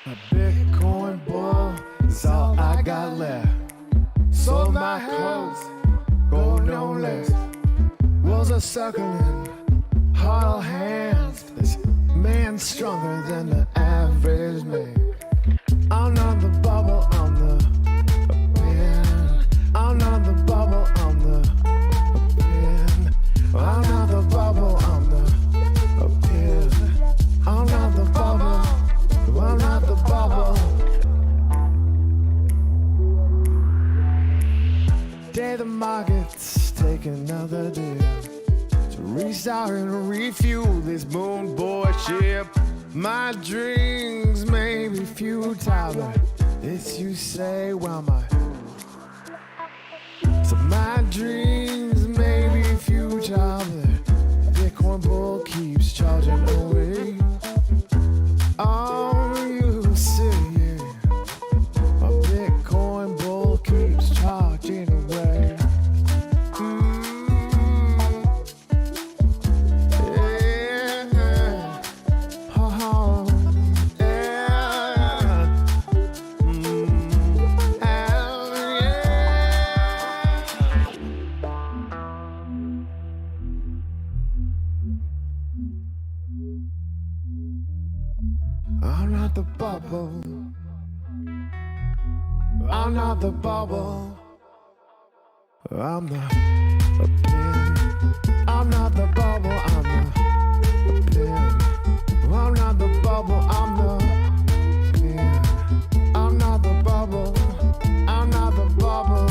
A Bitcoin bull is all I got left. Sold my house, gold no less. Walls are circling, hollow hands. This man's stronger than the average man. I'm not the bubble, I'm the pin. I'm not the bubble, I'm the pin. I'm not the bubble, I'm the pin. I'm not the bubble, I'm not the bubble. Day the markets take another dip to restart and refuel this moon boy ship. My dreams may be futile, but it's you say, well, my dreams may be futile, but Bitcoin bull keeps charging away. Oh, you see, my Bitcoin bull keeps charging away. Yeah. Oh, yeah. I'm not the bubble. I'm not the bubble. I'm the pin. I'm not the bubble. I'm the pin. I'm not the bubble. I'm the pin. I'm not the bubble. I'm not the bubble.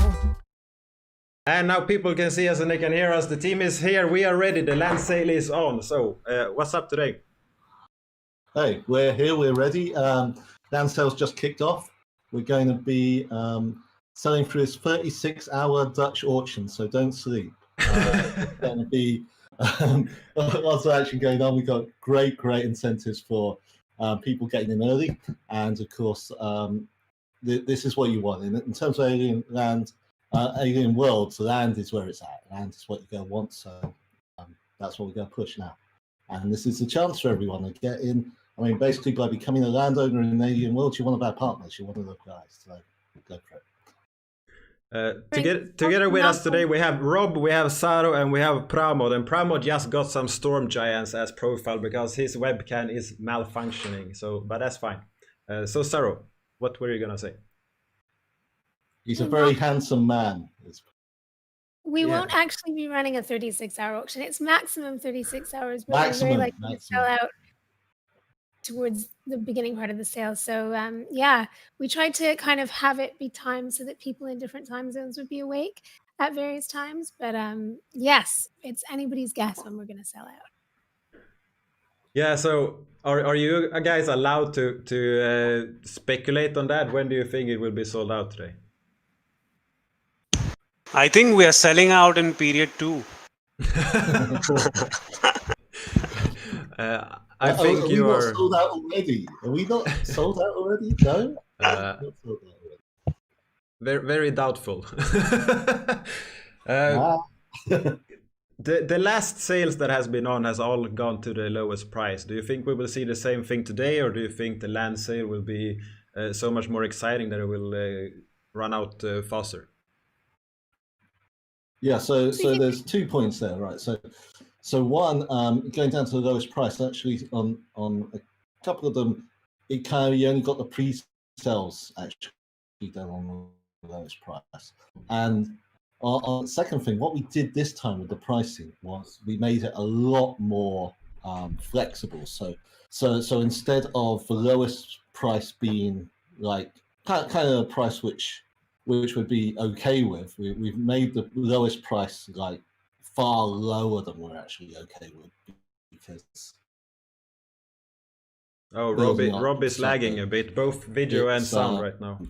And now people can see us and they can hear us. The team is here. We are ready. The land sale is on. So, what's up today? Hey, we're here. We're ready. Land sale's just kicked off. We're going to be selling through this 36-hour Dutch auction, so don't sleep. It's going to be lots of action going on. We've got great incentives for people getting in early, and of course, this is what you want. In terms of Alien Land, Alien Worlds, land is where it's at. Land is what you're going to want, so that's what we're going to push now. And this is a chance for everyone to get in. I mean, basically, by becoming a landowner in Alien World, you're one of our partners. You're one of the guys. So go for it. Together with us today, we have Rob, we have Saro, and we have Pramod. And Pramod just got some storm giants as profile because his webcam is malfunctioning. So, but that's fine. So, Saro, what were you gonna say? He's a very handsome man. We won't actually be running a 36-hour auction. It's maximum 36 hours, but we're very likely to sell out towards the beginning part of the sale. So yeah, we tried to kind of have it be timed so that people in different time zones would be awake at various times. But yes, it's anybody's guess when we're going to sell out. Yeah, so are you guys allowed to speculate on that? When do you think it will be sold out today? I think we are selling out in period 2. I think you are sold out already. Are we not sold out already? No. Not sold out already. Very doubtful. The last sales that has been on has all gone to the lowest price. Do you think we will see the same thing today, or do you think the land sale will be so much more exciting that it will run out faster? Yeah, so there's 2 points there, right? So one, going down to the lowest price, actually on a couple of them, you only got the pre-sales actually done on the lowest price. And on the second thing, what we did this time with the pricing was we made it a lot more flexible. So instead of the lowest price being like kind of a price which would be okay with, we've made the lowest price like far lower than we're actually okay with, because Rob is lagging a bit, both video and sound right now.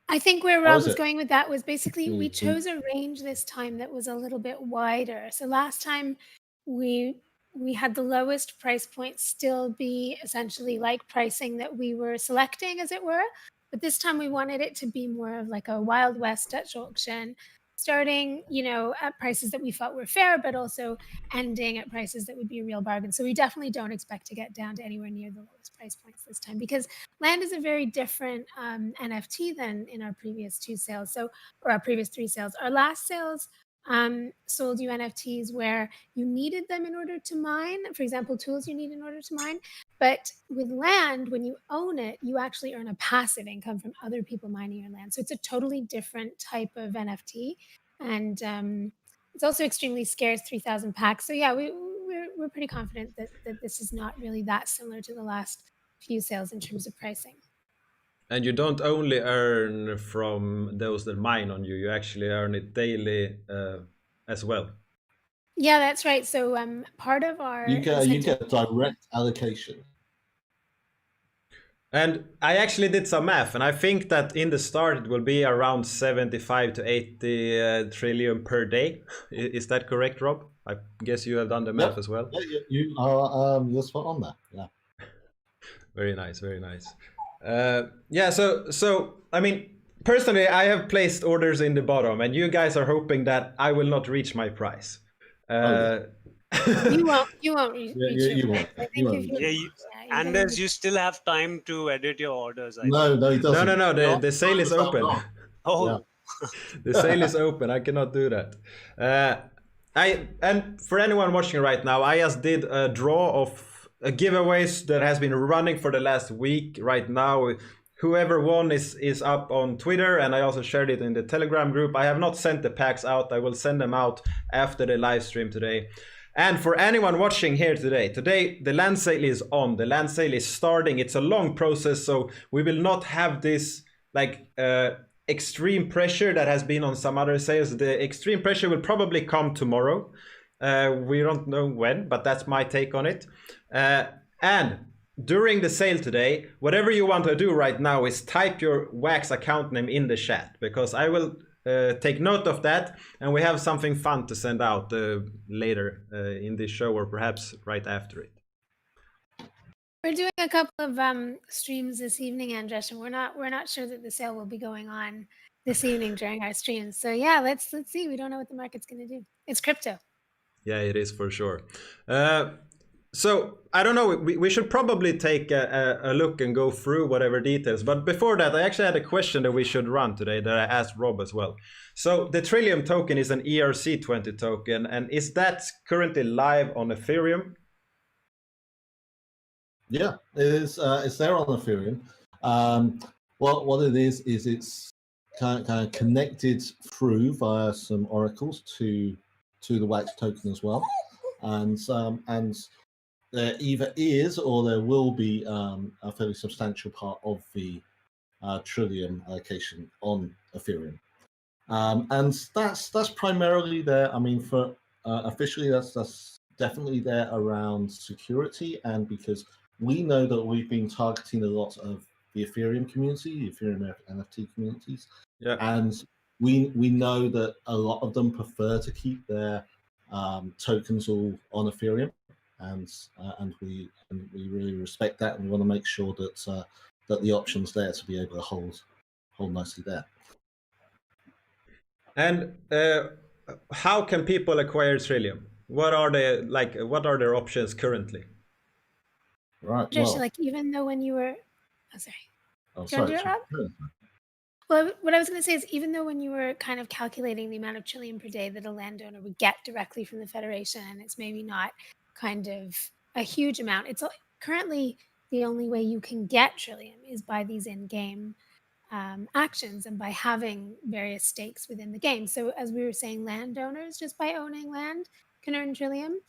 I think where Rob was going with that was basically we chose a range this time that was a little bit wider. So last time we had the lowest price point still be essentially like pricing that we were selecting, as it were. But this time we wanted it to be more of like a Wild West Dutch auction. starting, at prices that we felt were fair, but also ending at prices that would be a real bargain. So we definitely don't expect to get down to anywhere near the lowest price points this time, because land is a very different NFT than in our previous 2 sales. Or our previous 3 sales. Our last sales sold you NFTs where you needed them in order to mine. For example, tools you need in order to mine. But with land, when you own it, you actually earn a passive income from other people mining your land. So it's a totally different type of NFT. And it's also extremely scarce, 3,000 packs. So yeah, we're pretty confident that this is not really that similar to the last few sales in terms of pricing. And you don't only earn from those that mine on you, you actually earn it daily as well. Yeah, that's right. So part of our you get direct allocation. And I actually did some math, and I think that in the start it will be around 75 to 80 trillion per day. Is that correct, Rob? I guess you have done the math as well. Yeah, you are you're spot on that. Yeah. Very nice, very nice. Yeah, so I mean, personally, I have placed orders in the bottom, and you guys are hoping that I will not reach my price. You won't reach you won't. Anders, you still have time to edit your orders. No, he doesn't. No. The sale is open. Oh. Yeah. The sale is open. I cannot do that. And for anyone watching right now, I just did a draw of giveaways that has been running for the last week. Right now, whoever won is up on Twitter, and I also shared it in the Telegram group. I have not sent the packs out. I will send them out after the live stream today. And for anyone watching here today the land sale is on. The land sale is starting. It's a long process, so we will not have this like extreme pressure that has been on some other sales. The extreme pressure will probably come tomorrow. We don't know when, but that's my take on it. And during the sale today, whatever you want to do right now is type your Wax account name in the chat, because I will take note of that, and we have something fun to send out later in this show, or perhaps right after it. We're doing a couple of streams this evening, Andresh, and we're not sure that the sale will be going on this evening during our streams. So yeah, let's see. We don't know what the market's going to do. It's crypto. Yeah, it is for sure. So I don't know, we should probably take a look and go through whatever details. But before that, I actually had a question that we should run today that I asked Rob as well. So the Trillium token is an ERC20 token, and is that currently live on Ethereum? Yeah, it is. It's there on Ethereum. What it is it's kind of connected through via some oracles to the Wax token as well, and there either is or there will be a fairly substantial part of the Trillium allocation on Ethereum, and that's primarily there. I mean, for officially, that's definitely there around security, and because we know that we've been targeting a lot of the Ethereum community, the Ethereum NFT communities, and we know that a lot of them prefer to keep their tokens all on Ethereum. And we really respect that, and we want to make sure that that the option's there to be able to hold nicely there. And how can people acquire Trillium? What are their options currently? Right. Just like even though when you were, sorry. Well, what I was going to say is, even though when you were kind of calculating the amount of Trillium per day that a landowner would get directly from the Federation, and it's maybe not kind of a huge amount, it's currently the only way you can get Trillium is by these in-game actions and by having various stakes within the game. So as we were saying, landowners, just by owning land, can earn Trillium.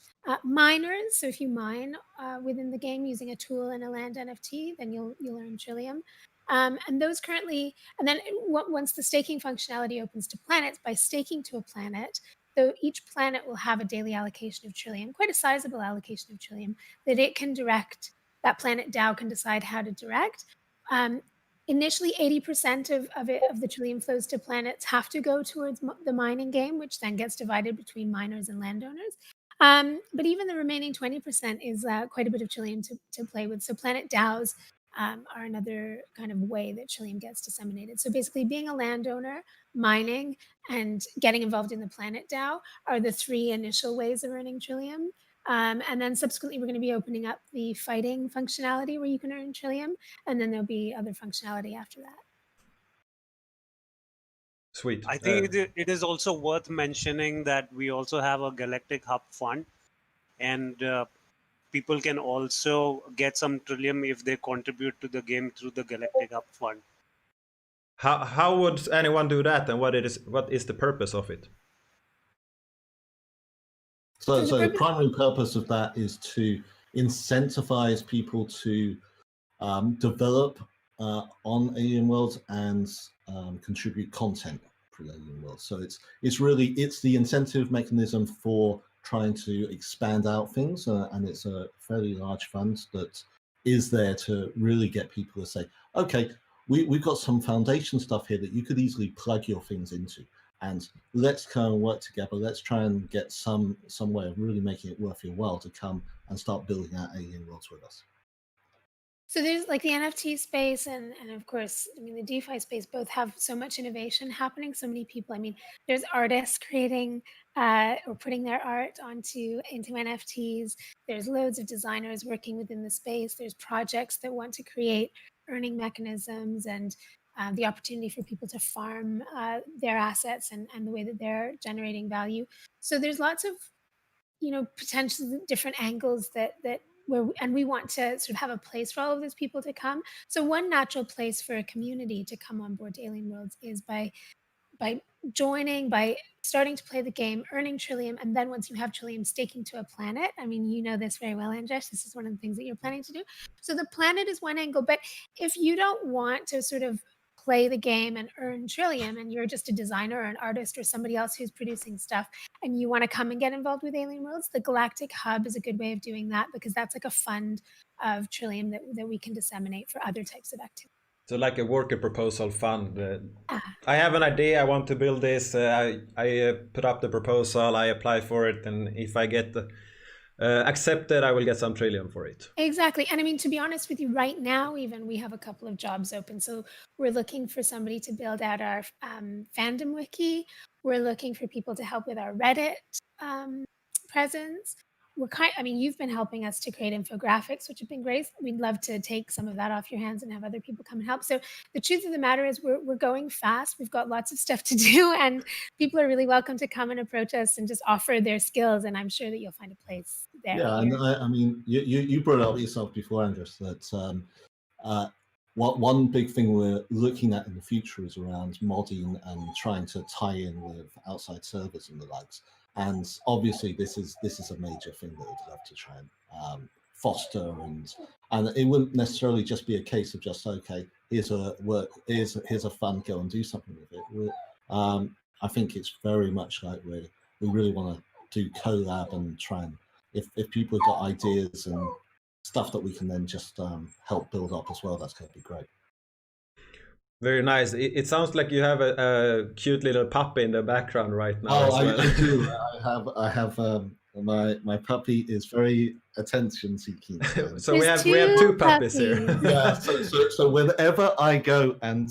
Miners, so if you mine within the game using a tool and a land NFT, then you'll earn Trillium. And those currently, and then once the staking functionality opens to planets, by staking to a planet, though each planet will have a daily allocation of Trillium, quite a sizable allocation of Trillium, that it can direct, that planet DAO can decide how to direct. Initially, 80% of the Trillium flows to planets have to go towards the mining game, which then gets divided between miners and landowners. But even the remaining 20% is quite a bit of Trillium to play with. So planet DAOs are another kind of way that Trillium gets disseminated. So basically being a landowner, mining, and getting involved in the Planet DAO are the 3 initial ways of earning Trillium. And then subsequently, we're going to be opening up the fighting functionality where you can earn Trillium, and then there'll be other functionality after that. Sweet. I think it is also worth mentioning that we also have a Galactic Hub fund, and people can also get some Trillium if they contribute to the game through the Galactic Hub fund. How would anyone do that, and what is the purpose of it? So the primary purpose of that is to incentivize people to develop on Alien Worlds and contribute content for Alien Worlds. So it's the incentive mechanism for trying to expand out things, and it's a fairly large fund that is there to really get people to say, okay, we've got some foundation stuff here that you could easily plug your things into, and let's kind of work together. Let's try and get some way of really making it worth your while to come and start building out Alien Worlds with us. So there's like the NFT space and of course, I mean, the DeFi space both have so much innovation happening. So many people, I mean, there's artists creating or putting their art into NFTs. There's loads of designers working within the space. There's projects that want to create earning mechanisms and the opportunity for people to farm their assets and the way that they're generating value. So there's lots of, potentially different angles that we want to sort of have a place for all of those people to come. So one natural place for a community to come on board to Alien Worlds is by joining, by starting to play the game, earning Trillium, and then once you have Trillium, staking to a planet. I mean, you know this very well, Andresh. This is one of the things that you're planning to do. So the planet is one angle, but if you don't want to sort of play the game and earn Trillium, and you're just a designer or an artist or somebody else who's producing stuff, and you want to come and get involved with Alien Worlds, the Galactic Hub is a good way of doing that, because that's like a fund of Trillium that we can disseminate for other types of activities. So like a worker proposal fund. I have an idea, I want to build this, I put up the proposal, I apply for it, and if I get accepted, I will get some Trillium for it. Exactly. And I mean, to be honest with you, right now, even we have a couple of jobs open. So we're looking for somebody to build out our fandom wiki. We're looking for people to help with our Reddit presence. You've been helping us to create infographics, which have been great. We'd love to take some of that off your hands and have other people come and help. So the truth of the matter is we're going fast. We've got lots of stuff to do, and people are really welcome to come and approach us and just offer their skills. And I'm sure that you'll find a place there. Yeah, and I mean, you brought it up yourself before, Andreas, that one big thing we're looking at in the future is around modding and trying to tie in with outside servers and the likes. And obviously, this is a major thing that we'd love to try and foster, and it wouldn't necessarily just be a case of just, okay, here's a fund, go and do something with it. I think it's very much like we really want to do collab and try and if people have got ideas and stuff that we can then just help build up as well, that's going to be great. Very nice. It sounds like you have a cute little puppy in the background right now. Oh, I do. I have my puppy is very attention seeking. So we have 2 puppies here. Yeah. So whenever I go and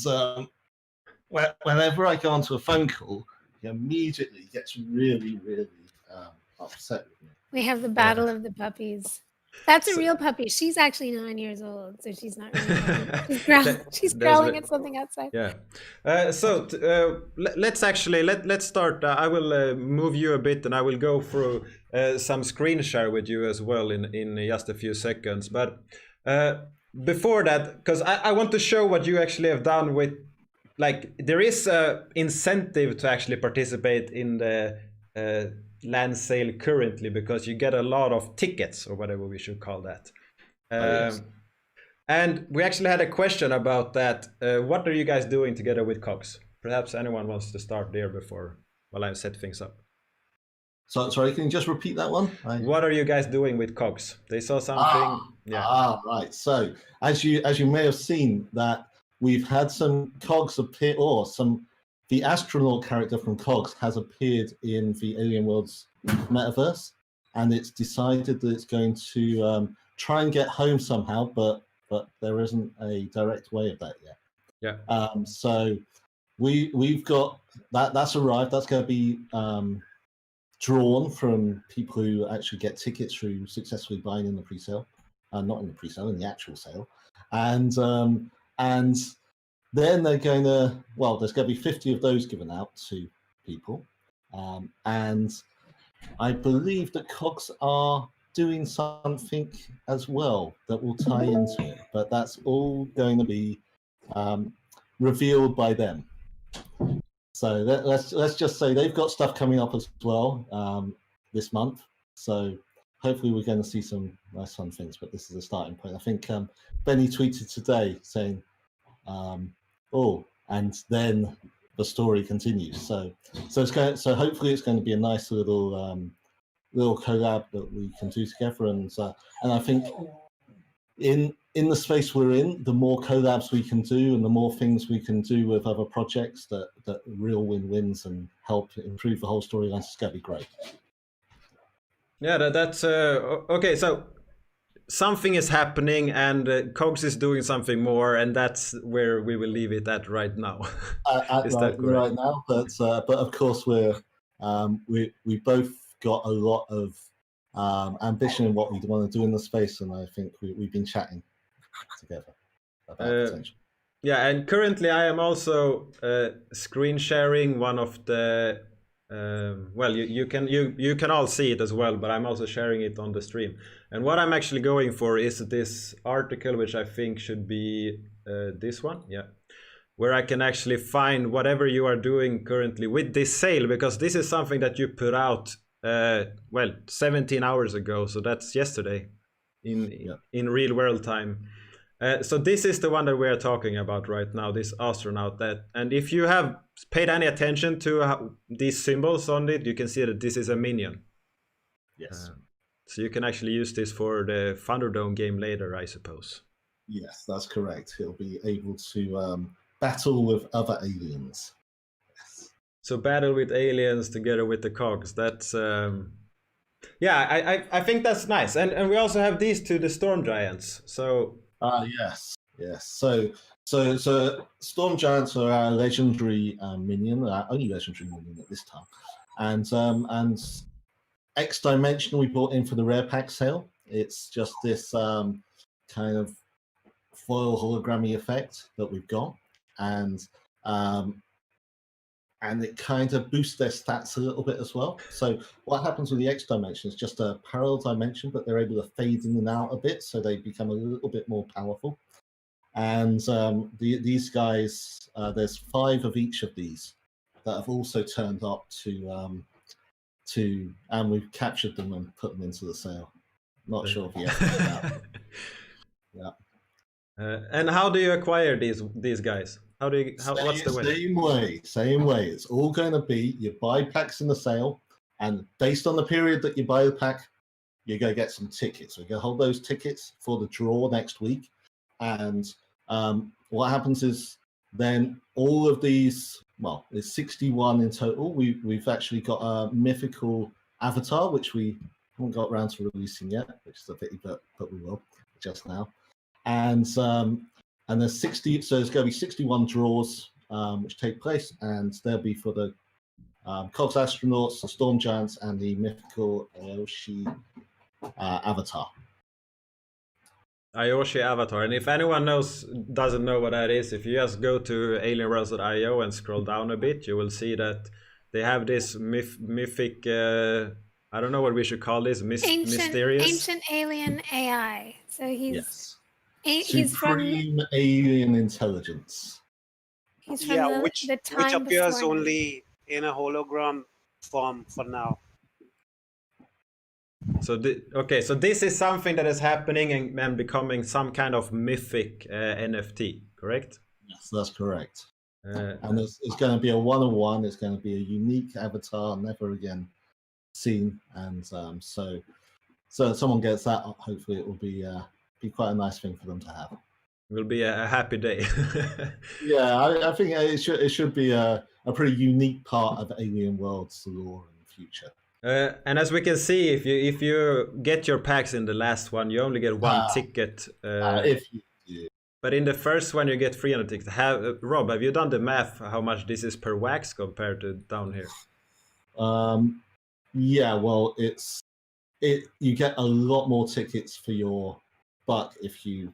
whenever I go onto a phone call, he immediately gets really upset with me. We have the battle of the puppies. That's a real puppy. She's actually 9 years old, so she's not really. She's growling at something outside. Yeah. Let's start. I will move you a bit, and I will go through some screen share with you as well in just a few seconds. But before that, because I want to show what you actually have done with, like, there is a incentive to actually participate in the land sale currently, because you get a lot of tickets, or whatever we should call that. Yes. And we actually had a question about that. What are you guys doing together with Cogs? Perhaps anyone wants to start there before while I set things up. So sorry, can you just repeat that one? What are you guys doing with Cogs? They saw something. Right. So as you may have seen, that we've had some Cogs appear, or the astronaut character from Cogs has appeared in the Alien Worlds metaverse, and it's decided that it's going to try and get home somehow, but but there isn't a direct way of that yet. Yeah. So we've got that. That's arrived. That's going to be drawn from people who actually get tickets through successfully buying in the pre-sale, not in the pre-sale, in the actual sale, and then they're going to, well, there's going to be 50 of those given out to people, and I believe that Cogs are doing something as well that will tie into it, but that's all going to be revealed by them. So let's just say they've got stuff coming up as well this month. So hopefully we're going to see some nice fun things. But this is a starting point. I think Benny tweeted today saying, "Oh, and then the story continues." So hopefully it's going to be a nice little little collab that we can do together. And I think in the space we're in, the more collabs we can do and the more things we can do with other projects that real win-wins and help improve the whole storyline, is going to be great. Yeah, that's okay. So something is happening, and Cogs is doing something more, and that's where we will leave it at right now. Right now, but of course we both got a lot of ambition in what we want to do in the space, and I think we've been chatting together about potential. Yeah, and currently I am also screen sharing one of the well, you can all see it as well, but I'm also sharing it on the stream. And what I'm actually going for is this article, which I think should be this one, yeah, where I can actually find whatever you are doing currently with this sale, because this is something that you put out well 17 hours ago, so that's yesterday in real world time. So this is the one that we are talking about right now, this astronaut. And if you have paid any attention to these symbols on it, you can see that this is a minion. Yes. So you can actually use this for the Thunderdome game later, I suppose. Yes, that's correct. He'll be able to battle with other aliens. Yes. So battle with aliens together with the cogs. That's yeah, I think that's nice. And we also have these two, the storm giants. So yes. So storm giants are our legendary minion, our only legendary minion at this time, and X Dimension we bought in for the rare pack sale. It's just this kind of foil hologrammy effect that we've got, and it kind of boosts their stats a little bit as well. So what happens with the X Dimension is just a parallel dimension, but they're able to fade in and out a bit, so they become a little bit more powerful. And these guys, there's 5 of each of these that have also turned up and we've captured them and put them into the sale. Not sure if you have. Yeah. And how do you acquire these guys? What's the way? Same way. It's all going to be you buy packs in the sale, and based on the period that you buy the pack, you're going to get some tickets. We're going to hold those tickets for the draw next week. And what happens is then all of these, well, there's 61 in total. We've actually got a mythical avatar, which we haven't got around to releasing yet, which is a pity, but we will just now. And there's 60, so there's going to be 61 draws which take place, and they'll be for the Cogs astronauts, the storm giants, and the mythical Aoshi avatar. Aoshi avatar, and if anyone doesn't know what that is, if you just go to ALIENWORLDS.io and scroll down a bit, you will see that they have this mythic. I don't know what we should call this. Mysterious ancient alien AI. So he's he's supreme alien intelligence. He's from which appears only in a hologram form for now. So so this is something that is happening and becoming some kind of mythic NFT, correct? Yes, that's correct. And it's going to be a one-on-one. It's going to be a unique avatar, never again seen. And so if someone gets that, hopefully it will be quite a nice thing for them to have. It will be a happy day. Yeah, I think it should be a pretty unique part of Alien World's lore in the future. And as we can see, if you get your packs in the last one, you only get one ticket. If you But in the first one, you get 300 tickets. Rob, have you done the math? How much this is per wax compared to down here? Yeah, well, you get a lot more tickets for your buck if you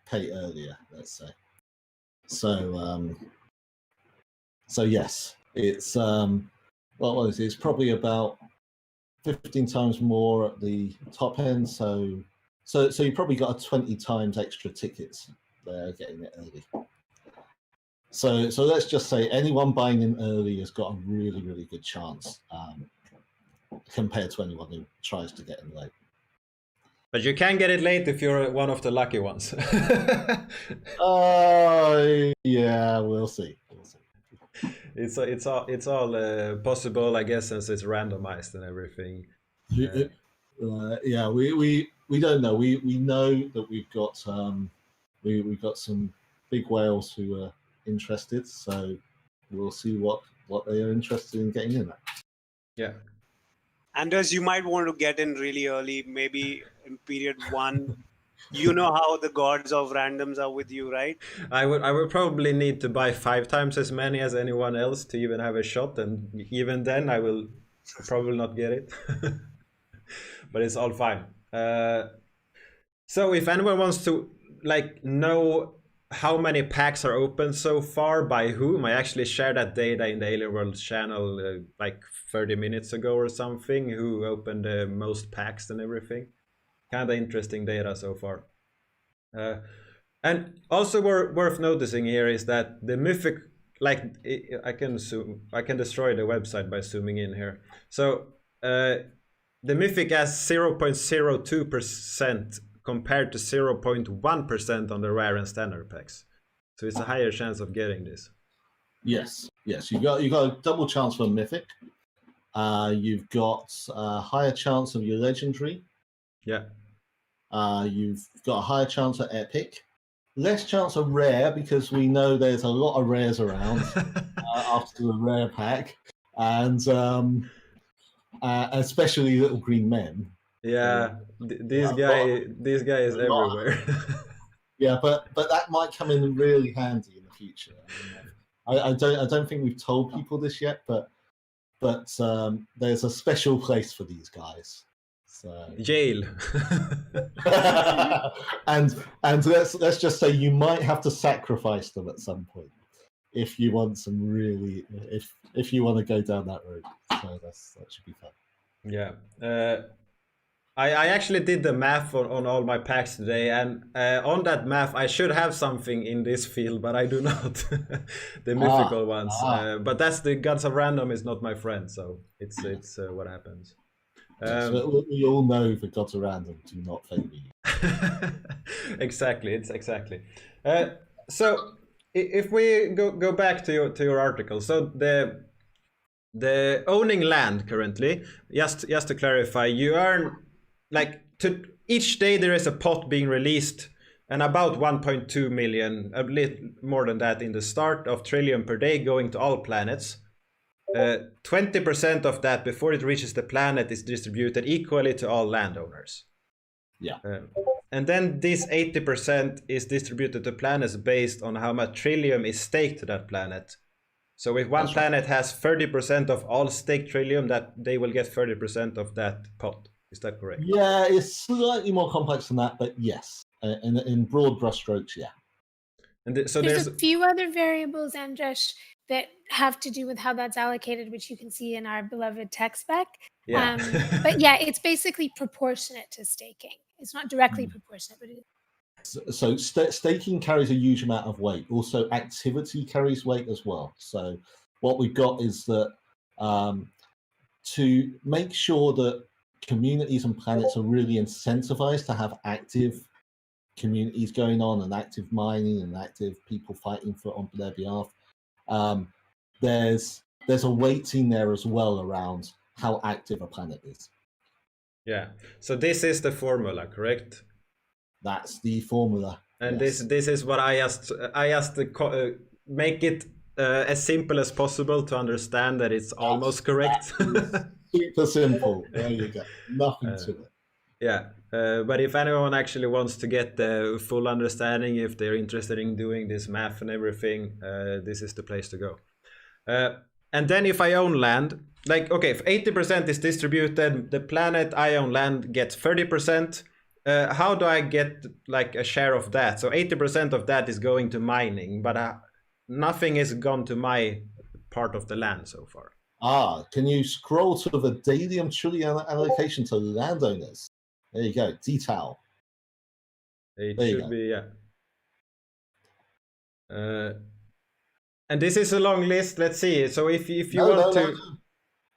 pay earlier, let's say. So yes, it's well, it's probably about 15 times more at the top end. So you probably got a 20 times extra tickets there getting it early. So let's just say anyone buying in early has got a really, really good chance compared to anyone who tries to get in late. But you can get it late if you're one of the lucky ones. Yeah, we'll see. It's all possible, I guess, since it's randomized and everything. Yeah, we don't know. We know that we've got some big whales who are interested, so we'll see what they are interested in getting in at. Yeah. Anders, you might want to get in really early, maybe in period 1. You know how the gods of randoms are with you, right? I would probably need to buy 5 times as many as anyone else to even have a shot, and even then I will probably not get it. But it's all fine. So if anyone wants to know how many packs are open so far by whom, I actually shared that data in the Alien World channel 30 minutes ago or something, who opened the most packs and everything. Kind of interesting data so far. And also worth noticing here is that the mythic, I can destroy the website by zooming in here. So the mythic has 0.02% compared to 0.1% on the rare and standard packs. So it's a higher chance of getting this. Yes. You got a double chance for mythic. You've got a higher chance of your legendary. Yeah. You've got a higher chance of epic. Less chance of rare, because we know there's a lot of rares around after the rare pack, and especially little green men. Yeah, this guy is everywhere. Yeah, but that might come in really handy in the future. I don't think we've told people this yet, but there's a special place for these guys. So. Jail. and let's just say you might have to sacrifice them at some point if you want some really if you want to go down that road. So that should be fun. Yeah. I actually did the math on all my packs today, and on that math I should have something in this field, but I do not. The mythical ones. But that's the gods of random is not my friend, so it's what happens. So we all know the gods of random do not favor you. Exactly. So if we go back to your article, so the owning land currently, just to clarify, you earn each day there is a pot being released, and about 1.2 million, a little more than that in the start, of trillium per day going to all planets. 20% of that before it reaches the planet is distributed equally to all landowners. Yeah. And then this 80% is distributed to planets based on how much trillium is staked to that planet. So if one planet has 30% of all staked trillium, that they will get 30% of that pot. Is that correct? Yeah, it's slightly more complex than that, but yes, in broad brushstrokes, yeah. And so there's a few other variables, Andresh, that have to do with how that's allocated, which you can see in our beloved tech spec. Yeah. But yeah, it's basically proportionate to staking. It's not directly proportionate, but it is. So staking carries a huge amount of weight. Also, activity carries weight as well. So what we've got is that to make sure that communities and planets are really incentivized to have active communities going on and active mining and active people fighting on their behalf, there's a weighting there as well around how active a planet is. Yeah. So this is the formula, correct? That's the formula. And yes. This is what I asked to make it as simple as possible to understand that it's almost correct. Super simple. There you go. Nothing to it. Yeah, but if anyone actually wants to get the full understanding, if they're interested in doing this math and everything, this is the place to go. And then if I own land, like, okay, if 80% is distributed, the planet I own land gets 30%. How do I get like a share of that? So 80% of that is going to mining, but nothing has gone to my part of the land so far. Can you scroll to the daily and trillion allocation to landowners? There you go, detail. It There you should go. be, yeah. And this is a long list. Let's see. So if you want to,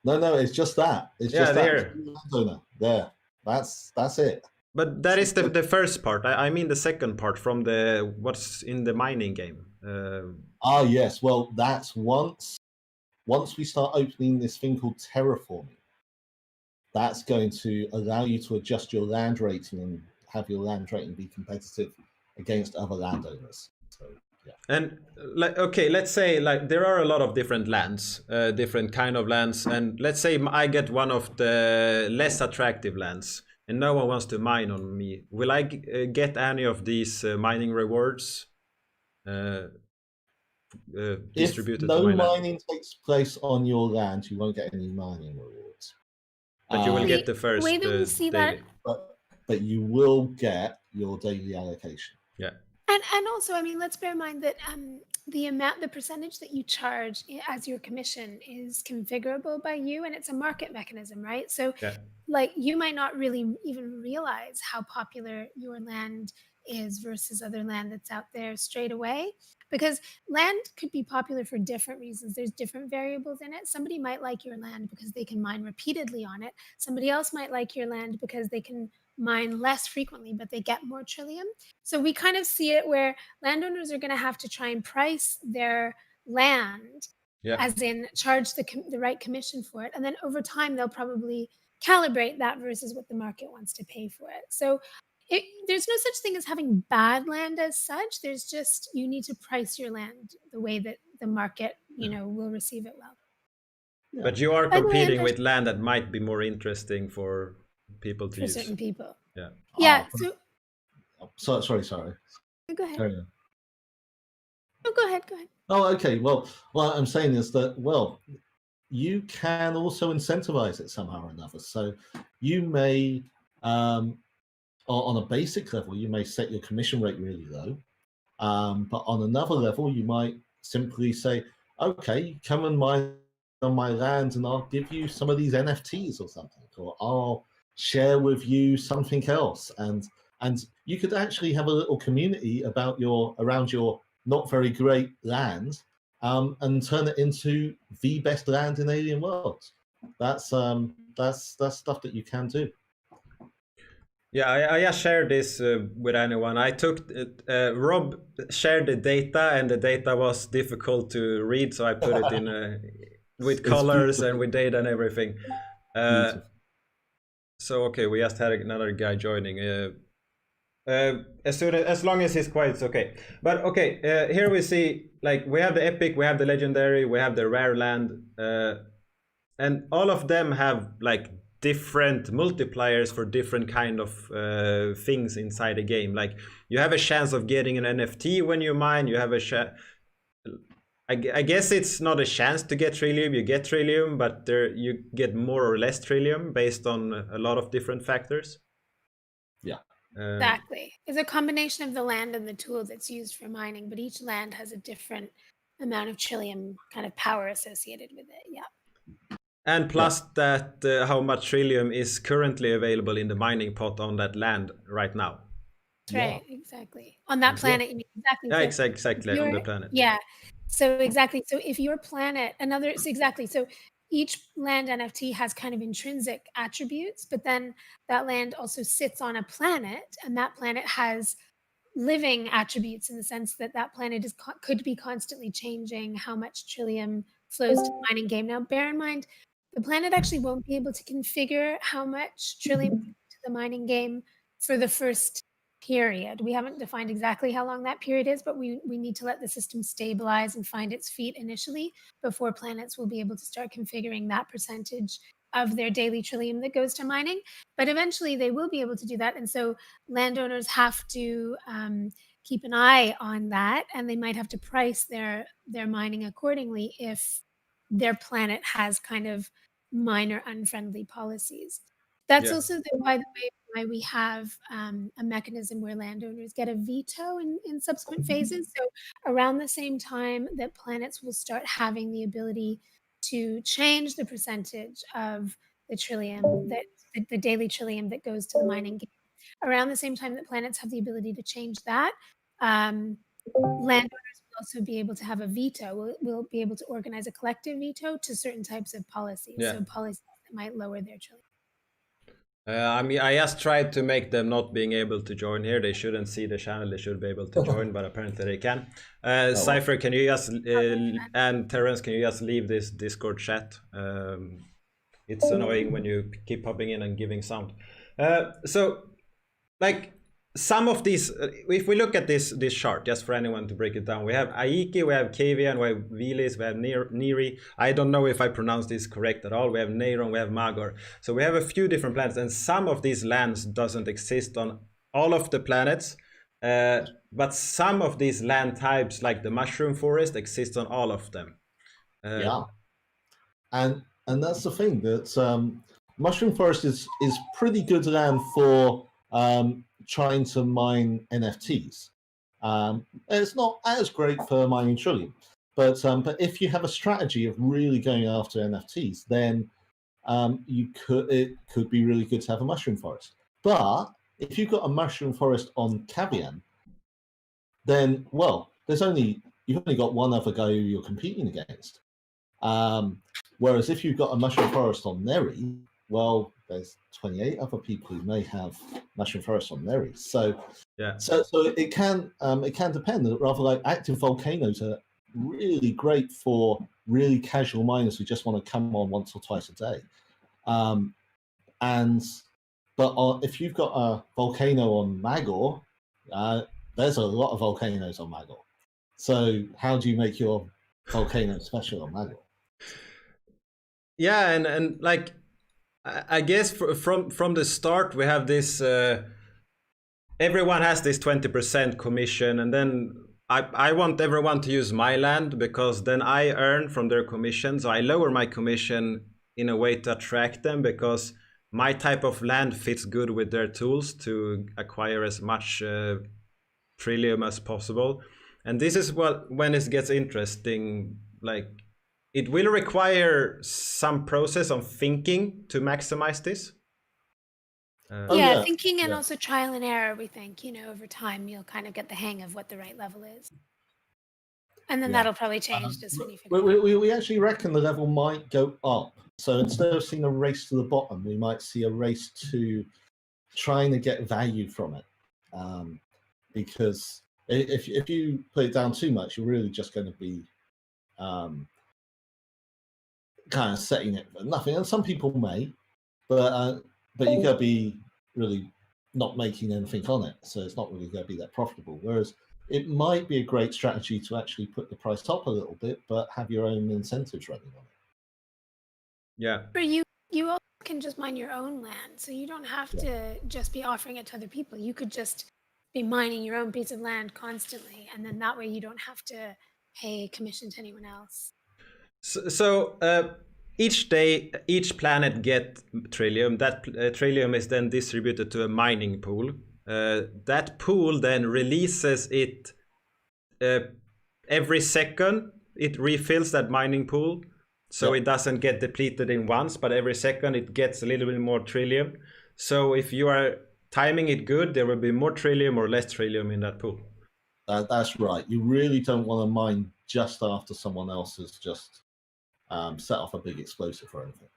no, it's just that. It's yeah, just there. that landowner. There, that's it. But that is the first part. I mean the second part from the what's in the mining game. Yes. Well, that's once we start opening this thing called terraforming. That's going to allow you to adjust your land rating and have your land rating be competitive against other landowners. So, yeah. And like, okay, let's say like there are a lot of different lands, different kind of lands, and let's say I get one of the less attractive lands, and no one wants to mine on me. Will I get any of these mining rewards distributed if no to my land? mining takes place on your land, you won't get any mining rewards. But you will get the first way that we see daily. But you will get your daily allocation. Yeah. And also, I mean, let's bear in mind that the percentage that you charge as your commission is configurable by you, and it's a market mechanism, right? So, like, you might not really even realize how popular your land is versus other land that's out there straight away, because land could be popular for different reasons. There's different variables in it. Somebody might like your land because they can mine repeatedly on it. Somebody else might like your land because they can mine less frequently, but they get more trillium. So we kind of see it where landowners are going to have to try and price their land, as in charge the right commission for it. And then over time, they'll probably calibrate that versus what the market wants to pay for it. So there's no such thing as having bad land as such. There's just, you need to price your land the way that the market, will receive it well. Yeah. But you are competing with land that might be more interesting for people to use. For certain people. Yeah. Yeah. Sorry. Go ahead. Carry on. No, go ahead. Oh, okay. Well, what I'm saying is that, you can also incentivize it somehow or another. So you may, on a basic level, you may set your commission rate really low. But on another level, you might simply say, okay, come and mine on my land and I'll give you some of these NFTs or something, or I'll share with you something else. And you could actually have a little community around your not very great land, and turn it into the best land in Alien Worlds. That's stuff that you can do. Yeah, I just shared this with anyone. I took Rob shared the data, and the data was difficult to read, so I put it in with colors and with data and everything. So okay, we just had another guy joining. As long as he's quiet, it's okay. But okay, here we see, like, we have the epic, we have the legendary, we have the rare land, and all of them have like different multipliers for different kind of things inside the game. Like, you have a chance of getting an NFT when you mine. You have a I guess it's not a chance to get trillium. You get trillium, but you get more or less trillium based on a lot of different factors. Yeah. Exactly. It's a combination of the land and the tool that's used for mining, but each land has a different amount of trillium kind of power associated with it. Yeah. And plus that how much trillium is currently available in the mining pot on that land right now. Right, exactly. On that planet, you mean, exactly. Yeah, so exactly, on the planet. Yeah. So exactly. So if your planet, so each land NFT has kind of intrinsic attributes, but then that land also sits on a planet, and that planet has living attributes in the sense that that planet could be constantly changing how much trillium flows to the mining game. Now, bear in mind, the planet actually won't be able to configure how much trillium to the mining game for the first period. We haven't defined exactly how long that period is, but we need to let the system stabilize and find its feet initially before planets will be able to start configuring that percentage of their daily trillium that goes to mining, but eventually they will be able to do that. And so landowners have to keep an eye on that, and they might have to price their mining accordingly if their planet has kind of miner unfriendly policies. That's Yeah. also by the way, why we have a mechanism where landowners get a veto in subsequent phases. So around the same time that planets will start having the ability to change the percentage of the trillium that the daily trillium that goes to the mining game, around the same time that planets have the ability to change that, landowners will also be able to have a veto. We'll be able to organize a collective veto to certain types of policies. Yeah. So policies that might lower their trillium. I mean, I just tried to make them not being able to join here. They shouldn't see the channel. They should be able to join, but apparently they can. Cypher, can you just and Terence, can you just leave this Discord chat? It's annoying when you keep popping in and giving sound. So, like some of these, if we look at this chart, just for anyone to break it down, we have Aiki, we have Kavian, we have Vilis, we have Neri. I don't know if I pronounced this correct at all. We have Neyron, we have Magor. So we have a few different planets, and some of these lands doesn't exist on all of the planets. But some of these land types, like the mushroom forest, exist on all of them. Yeah, and that's the thing, that mushroom forest is pretty good land for trying to mine NFTs. It's not as great for mining trillium, but if you have a strategy of really going after NFTs, then it could be really good to have a mushroom forest. But if you've got a mushroom forest on Kavian, then well, you've only got one other guy who you're competing against. Whereas if you've got a mushroom forest on Neri, well, there's 28 other people who may have mushroom forest on Neri. So yeah, so it can depend. Rather, like active volcanoes are really great for really casual miners who just want to come on once or twice a day. But if you've got a volcano on Magor, there's a lot of volcanoes on Magor. So how do you make your volcano special on Magor? Yeah, and like I guess from the start we have this. Everyone has this 20% commission, and then I want everyone to use my land because then I earn from their commission. So I lower my commission in a way to attract them because my type of land fits good with their tools to acquire as much trillium as possible. And this is when it gets interesting. Like it will require some process of thinking to maximize this. Yeah, thinking and also trial and error, we think, over time you'll kind of get the hang of what the right level is. And then that'll probably change just when you figure we actually reckon the level might go up. So instead of seeing a race to the bottom, we might see a race to trying to get value from it. Because if you put it down too much, you're really just going to be kind of setting it for nothing. And some people may, but you got to be really not making anything on it, so it's not really going to be that profitable. Whereas it might be a great strategy to actually put the price up a little bit, but have your own incentives running on it. Yeah. But you also can just mine your own land, so you don't have to just be offering it to other people. You could just be mining your own piece of land constantly, and then that way you don't have to pay commission to anyone else. So each day, each planet get trillium. That trillium is then distributed to a mining pool. That pool then releases it every second. It refills that mining pool, so it doesn't get depleted in once, but every second it gets a little bit more trillium. So if you are timing it good, there will be more trillium or less trillium in that pool. That's right. You really don't want to mine just after someone else has just set off a big explosive or anything.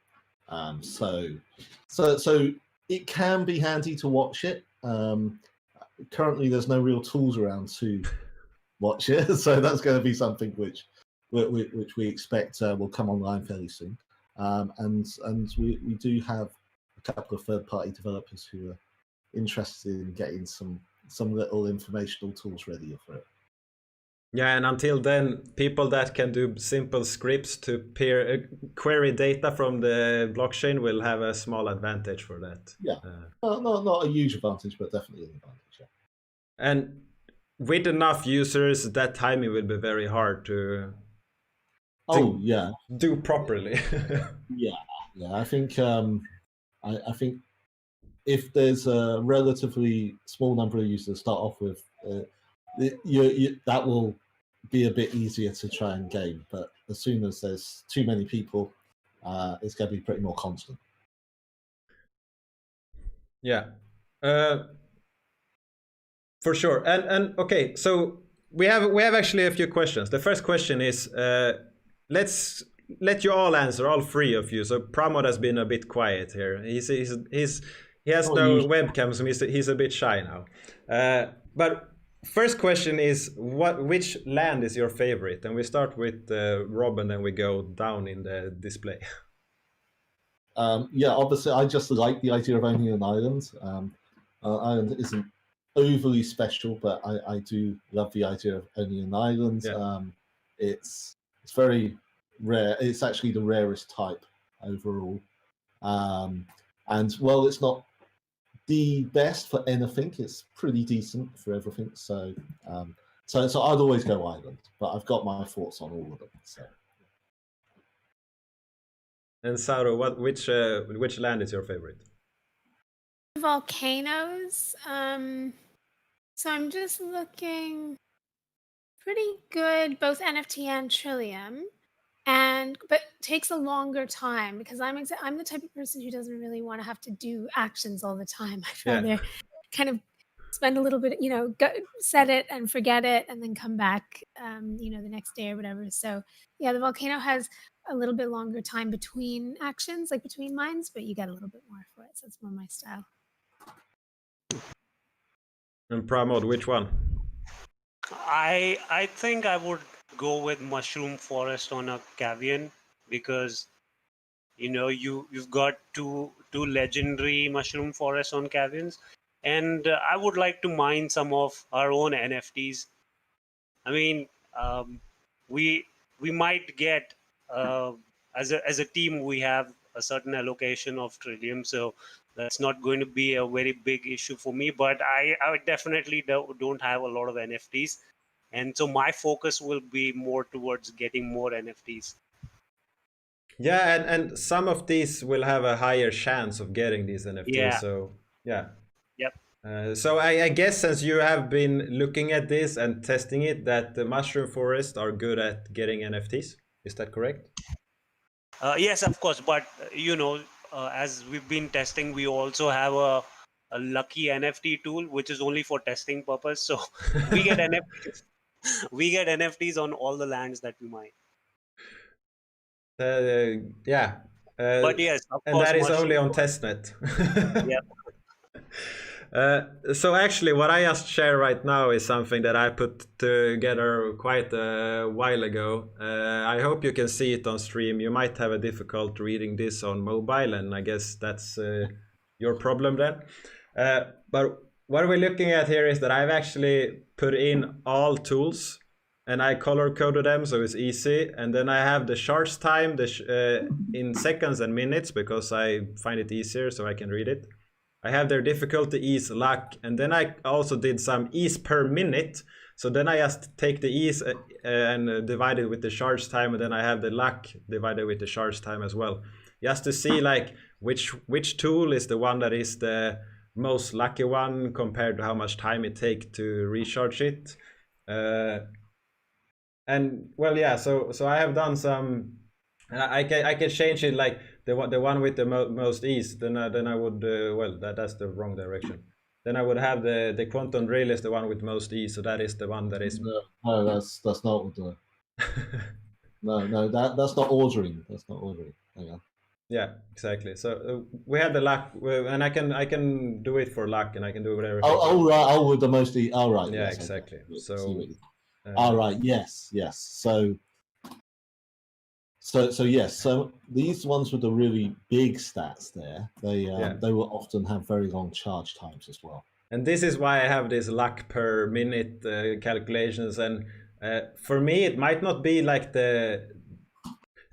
So it can be handy to watch it. Currently, there's no real tools around to watch it, so that's going to be something which we expect will come online fairly soon. And we do have a couple of third-party developers who are interested in getting some little informational tools ready for it. Yeah, and until then, people that can do simple scripts to query data from the blockchain will have a small advantage for that. Yeah, not a huge advantage, but definitely an advantage. Yeah. And with enough users, that timing will be very hard to yeah, do properly. yeah. I think I think if there's a relatively small number of users to start off with, that will be a bit easier to try and game. But as soon as there's too many people, it's going to be pretty more constant. Yeah, for sure. And okay, so we have actually a few questions. The first question is, let's let you all answer, all three of you. So Pramod has been a bit quiet here. He has no webcam, so he's a bit shy now. But first question is, which land is your favorite? And we start with Rob, and then we go down in the display. Yeah, obviously, I just like the idea of owning an island. Island isn't overly special, but I do love the idea of owning an island. Yeah. It's very rare. It's actually the rarest type overall. And well, it's not the best for anything. It's pretty decent for everything. So so I'd always go island, but I've got my thoughts on all of them. So. And Saru, which land is your favorite? Volcanoes. So I'm just looking pretty good, both NFT and Trillium, but takes a longer time because I'm the type of person who doesn't really want to have to do actions all the time. I'd rather kind of spend a little bit, set it and forget it, and then come back, the next day or whatever. So yeah, the volcano has a little bit longer time between actions, like between mines, but you get a little bit more for it. So it's more my style. And Pramod, which one? I think I would go with Mushroom Forest on a Cavian because you've got two legendary Mushroom Forests on Cavians, and I would like to mine some of our own NFTs. I mean, we might get as a team we have a certain allocation of Trillium, so that's not going to be a very big issue for me. But I definitely don't have a lot of NFTs, and so my focus will be more towards getting more NFTs. Yeah, and some of these will have a higher chance of getting these NFTs. Yeah. So yeah. Yep. So I guess since you have been looking at this and testing it, that the Mushroom Forest are good at getting NFTs. Is that correct? Yes, of course. But as we've been testing, we also have a lucky NFT tool, which is only for testing purpose. So we get NFTs. We get NFTs on all the lands that we mine. Yeah. But yes, of and course, that is only on testnet. Yeah. So actually, what I just share right now is something that I put together quite a while ago. I hope you can see it on stream. You might have a difficult reading this on mobile, and I guess that's your problem then. But what we're looking at here is that I've actually put in all tools, and I color coded them so it's easy. And then I have the charge time in seconds and minutes because I find it easier so I can read it. I have their difficulty, ease, luck, and then I also did some ease per minute. So then I just take the ease and divide it with the charge time, and then I have the luck divided with the charge time as well. Just to see like which tool is the one that is the most lucky one compared to how much time it takes to recharge it. And well, yeah, so I have done some. I can change it like the one with the most ease. Then I would that's the wrong direction. Then I would have the quantum drill is the one with most ease. So that is the one that is. No, that's not what the. No, that's not ordering. That's not ordering. Hang on. Yeah, exactly. So we have the luck, and I can do it for luck, and I can do whatever. Right. Oh, with the most ease. Oh, right. Yeah, yes, exactly. Okay. So. All right. Yes. So yes. So these ones with the really big stats there, they will often have very long charge times as well. And this is why I have this luck per minute calculations, and For me, it might not be like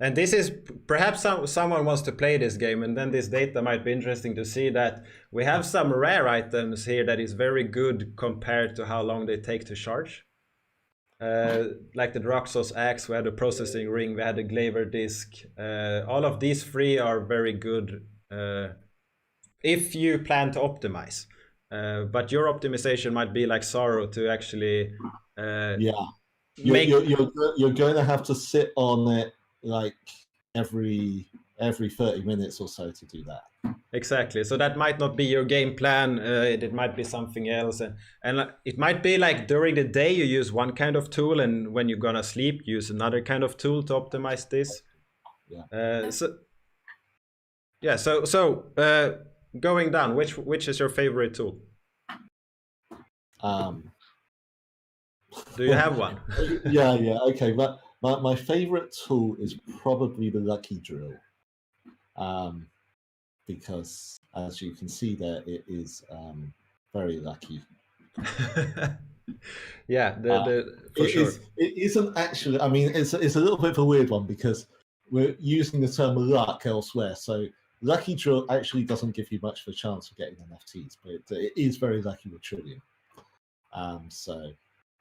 and this is perhaps someone wants to play this game, and then this data might be interesting to see that we have some rare items here that is very good compared to how long they take to charge. Like the Droxos axe, we had the processing ring, we had the Glaver disc. All of these three are very good if you plan to optimize. But your optimization might be like Sorrow to actually you're going to have to sit on it like every 30 minutes or so to do that. Exactly. So that might not be your game plan. It might be something else, and it might be like during the day you use one kind of tool, and when you're gonna sleep, use another kind of tool to optimize this. Going down, which is your favorite tool? Do you have one? Okay. But my favorite tool is probably the Lucky Drill, because as you can see there, it is very lucky. For sure. It isn't actually. I mean, it's a little bit of a weird one because we're using the term luck elsewhere. So Lucky Drill actually doesn't give you much of a chance of getting NFTs, but it is very lucky with Trillium. So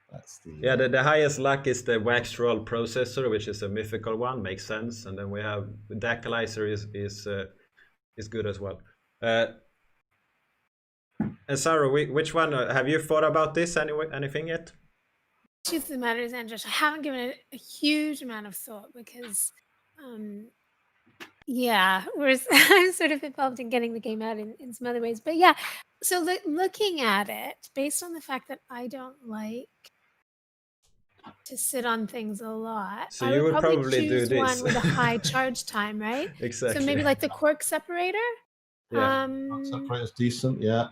that's the the highest luck is the wax roll processor, which is a mythical one, makes sense, and then we have Dactylizer is good as well. And Sarah, which one have you thought about this anything yet? Truth of the matter is, Andrew, I haven't given it a huge amount of thought because I'm sort of involved in getting the game out in some other ways. But yeah, so looking at it, based on the fact that I don't like to sit on things a lot, so you would probably choose do this one with a high charge time, right? Exactly. So maybe like the quark separator. Quantum separator is decent, yeah.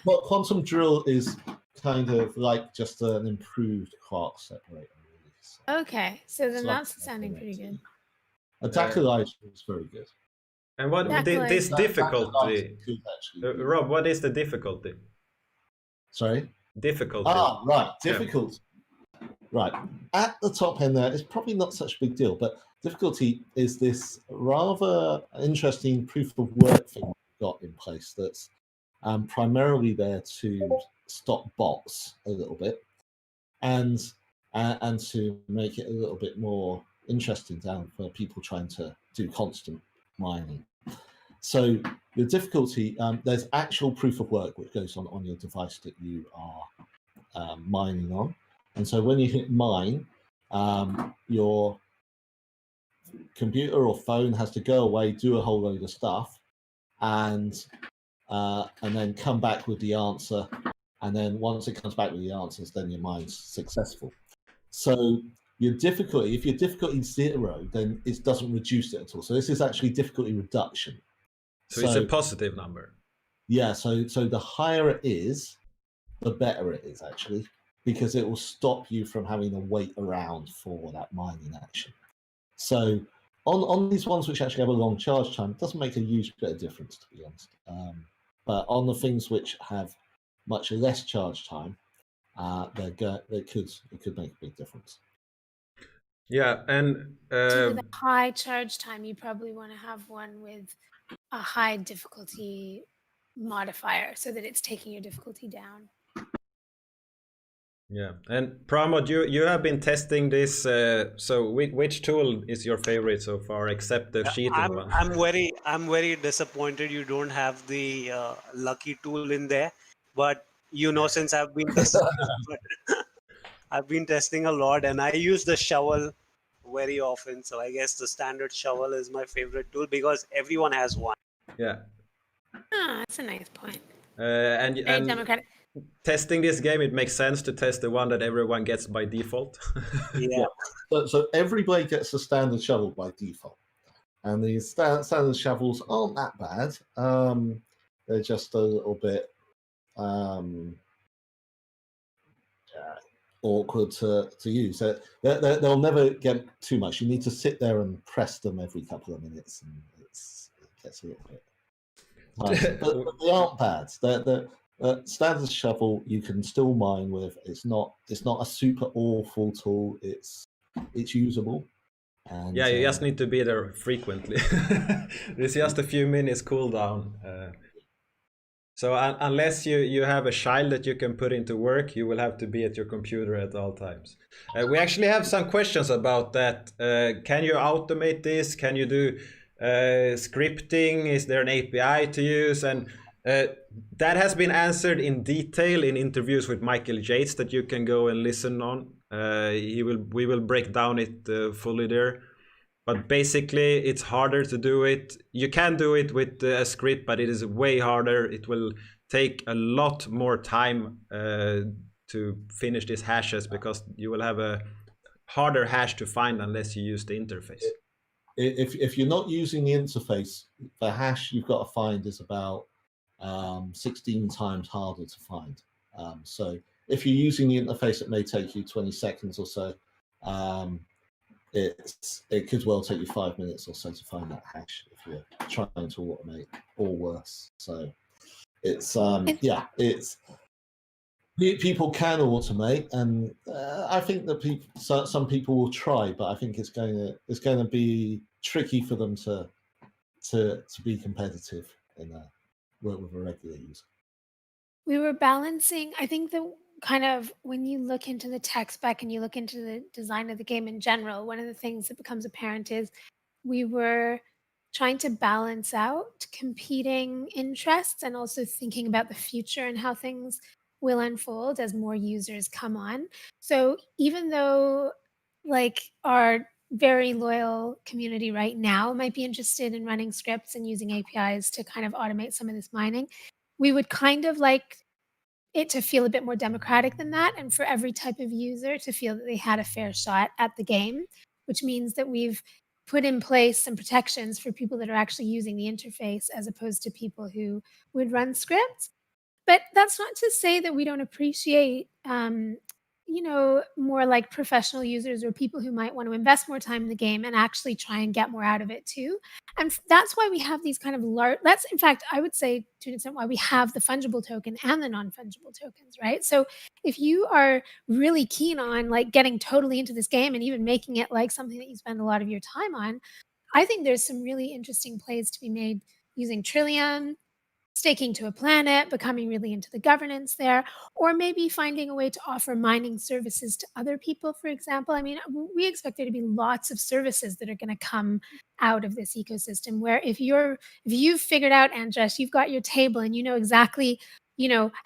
But Quantum Drill is kind of like just an improved quark separator, really. So okay, so then that's sounding pretty good. A Dactylizer is very good. And what this difficulty? Rob, what is the difficulty? Sorry? Difficulty. Right, difficulty. Right, at the top end there, it's probably not such a big deal, but difficulty is this rather interesting proof of work thing we've got in place that's primarily there to stop bots a little bit and to make it a little bit more interesting down for people trying to do constant mining. So the difficulty, there's actual proof of work which goes on your device that you are mining on. And so when you hit mine, your computer or phone has to go away, do a whole load of stuff, and then come back with the answer. And then once it comes back with the answers, then your mine's successful. So your difficulty, if your difficulty is 0, then it doesn't reduce it at all. So this is actually difficulty reduction. So it's a positive number. Yeah, so the higher it is, the better it is actually, because it will stop you from having to wait around for that mining action. So on these ones which actually have a long charge time, it doesn't make a huge bit of difference, to be honest. But on the things which have much less charge time, it could make a big difference. Yeah, and so with a high charge time, you probably want to have one with a high difficulty modifier so that it's taking your difficulty down. Yeah, and Pramod, you have been testing this. So which tool is your favorite so far, except the cheating one? I'm very disappointed you don't have the lucky tool in there. But since I've been testing a lot, and I use the shovel very often. So I guess the standard shovel is my favorite tool because everyone has one. Yeah. That's a nice point. And democratic. Testing this game, it makes sense to test the one that everyone gets by default. Yeah. So everybody gets a standard shovel by default, and these standard shovels aren't that bad. They're just a little bit awkward to use. They'll never get too much. You need to sit there and press them every couple of minutes, and it gets a little bit. But they aren't bad. Standard shovel you can still mine with. It's not a super awful tool. It's usable. And, yeah, you just need to be there frequently. There's just a few minutes cooldown. So unless you have a child that you can put into work, you will have to be at your computer at all times. We actually have some questions about that. Can you automate this? Can you do scripting? Is there an API to use? And that has been answered in detail in interviews with Michael Yates that you can go and listen on. We will break down it fully there. But basically, it's harder to do it. You can do it with a script, but it is way harder. It will take a lot more time to finish these hashes because you will have a harder hash to find unless you use the interface. If you're not using the interface, the hash you've got to find is about 16 times harder to find. So if you're using the interface, it may take you 20 seconds or so. It could well take you 5 minutes or so to find that hash if you're trying to automate, or worse. So it's people can automate, and I think that some people will try, but I think it's going to be tricky for them to be competitive in work with a regular user. We were balancing, I think, the kind of when you look into the tech spec and you look into the design of the game in general, one of the things that becomes apparent is we were trying to balance out competing interests and also thinking about the future and how things will unfold as more users come on. So even though like our very loyal community right now might be interested in running scripts and using APIs to kind of automate some of this mining, we would kind of like it to feel a bit more democratic than that, and for every type of user to feel that they had a fair shot at the game, which means that we've put in place some protections for people that are actually using the interface as opposed to people who would run scripts. But that's not to say that we don't appreciate more like professional users or people who might want to invest more time in the game and actually try and get more out of it too. And that's why we have these kind of large, that's in fact, I would say to an extent why we have the fungible token and the non-fungible tokens, right? So if you are really keen on like getting totally into this game and even making it like something that you spend a lot of your time on, I think there's some really interesting plays to be made using Trillium, staking to a planet, becoming really into the governance there, or maybe finding a way to offer mining services to other people, for example. I mean, we expect there to be lots of services that are going to come out of this ecosystem where if you've figured out, Andres, you've got your table and you know exactly,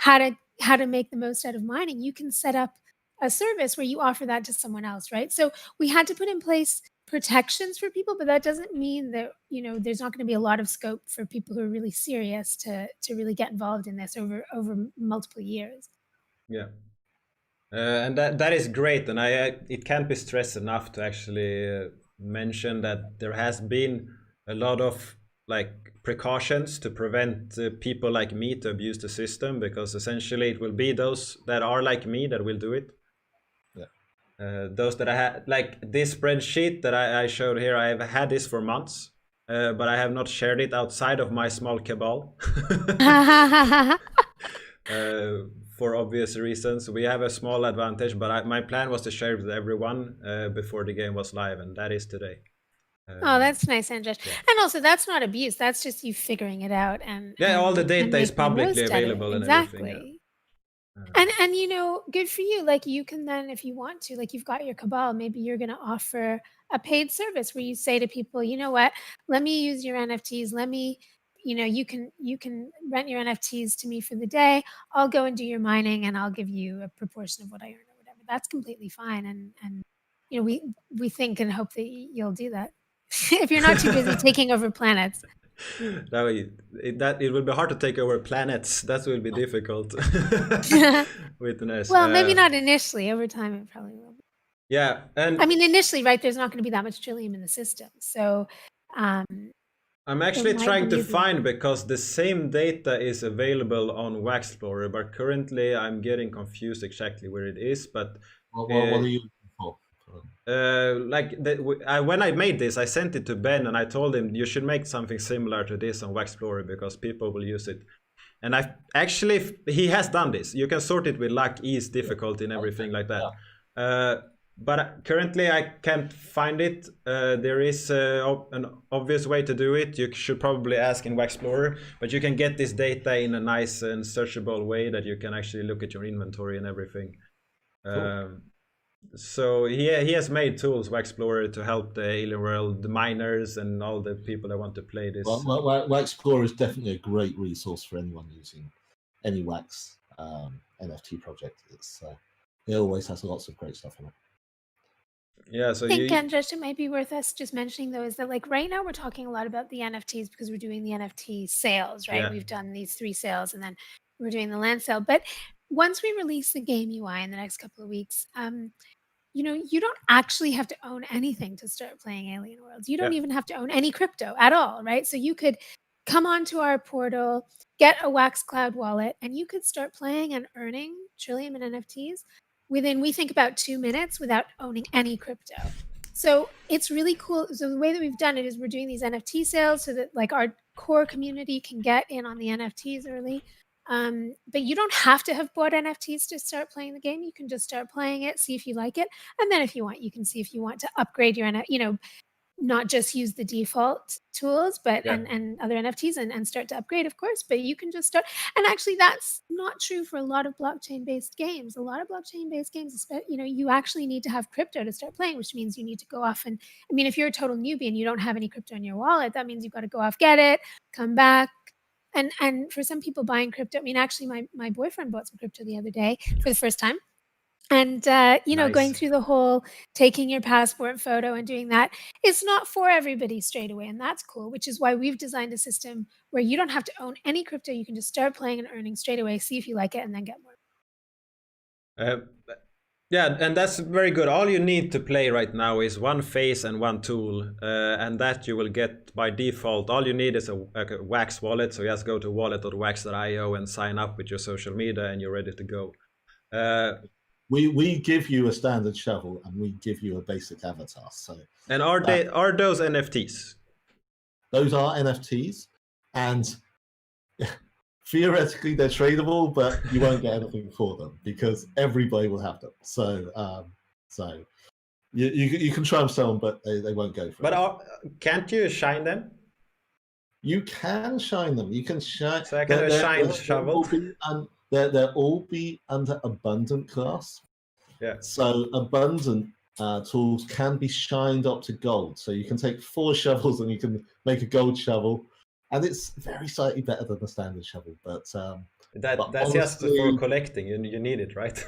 how to make the most out of mining, you can set up a service where you offer that to someone else, right? So we had to put in place protections for people, but that doesn't mean that there's not going to be a lot of scope for people who are really serious to really get involved in this over multiple years. Yeah, and that is great, and it can't be stressed enough to actually mention that there has been a lot of like precautions to prevent people like me to abuse the system, because essentially it will be those that are like me that will do it. Those that I had, like this spreadsheet that I showed here, I have had this for months, but I have not shared it outside of my small cabal. For obvious reasons. We have a small advantage, but my plan was to share it with everyone before the game was live, and that is today. Oh, that's nice, Andres. Yeah. And also, that's not abuse. That's just you figuring it out. And all the data is publicly available and exactly. everything. Yeah. And good for you. Like you can then, if you want to, like you've got your cabal, maybe you're going to offer a paid service where you say to people, you know what, let me use your NFTs. Let me, you can rent your NFTs to me for the day. I'll go and do your mining and I'll give you a proportion of what I earn or whatever. That's completely fine. And we think and hope that you'll do that if you're not too busy taking over planets. It will be hard to take over planets. That will be difficult. Witness. Well, maybe not initially. Over time, it probably will. Yeah, and I mean, initially, right? There's not going to be that much Trillium in the system, so. I'm actually trying to find, because the same data is available on Waxplorer, but currently I'm getting confused exactly where it is. But what are you? When I made this, I sent it to Ben and I told him you should make something similar to this on Waxplorer because people will use it. And I actually, he has done this. You can sort it with luck, ease, difficulty, and everything like that. But currently I can't find it. There is an obvious way to do it. You should probably ask in Waxplorer, but you can get this data in a nice and searchable way that you can actually look at your inventory and everything. Cool. So he has made tools, Waxplorer, to help the Alien World, the miners, and all the people that want to play this. Well, Waxplorer is definitely a great resource for anyone using any Wax NFT project. It always has lots of great stuff in it. Yeah, so I think, Andrej, it might be worth us just mentioning, though, is that like right now we're talking a lot about the NFTs because we're doing the NFT sales, right? Yeah. We've done these 3 sales and then we're doing the land sale. But once we release the game UI in the next couple of weeks, you know, you don't actually have to own anything to start playing Alien Worlds. You don't even have to own any crypto at all, right? So you could come onto our portal, get a Wax Cloud wallet, and you could start playing and earning Trillium in NFTs within, we think, about 2 minutes without owning any crypto. So it's really cool. So the way that we've done it is we're doing these NFT sales so that like our core community can get in on the NFTs early. But you don't have to have bought NFTs to start playing the game. You can just start playing it, see if you like it, and then if you want, you can see if you want to upgrade your you know, not just use the default tools, but and other NFTs and start to upgrade, of course. But you can just start. And actually, that's not true for a lot of blockchain-based games. A lot of blockchain-based games, you know, you actually need to have crypto to start playing, which means you need to go off and, I mean, if you're a total newbie and you don't have any crypto in your wallet, that means you've got to go off, get it, come back. And for some people buying crypto, I mean, actually, my boyfriend bought some crypto the other day for the first time. And, you know, going through the whole taking your passport photo and doing that, it's not for everybody straight away. And that's cool, which is why we've designed a system where you don't have to own any crypto. You can just start playing and earning straight away, see if you like it, and then get more. Yeah, and that's very good. All you need to play right now is one face and one tool, and that you will get by default. All you need is a Wax wallet, so just go to wallet.wax.io and sign up with your social media, and you're ready to go. We give you a standard shovel, and we give you a basic avatar. So, and are those NFTs? Those are NFTs, and theoretically they're tradable, but you won't get anything for them because everybody will have them. So, you can try and sell them, but they won't go for it. But can't you shine them? You can shine them. You can shine. So I can shine shovel. They'll all be under abundant class. Yeah. So abundant tools can be shined up to gold. So you can take 4 shovels and you can make a gold shovel, and it's very slightly better than the standard shovel. But that's honestly, just for collecting. You need it, right?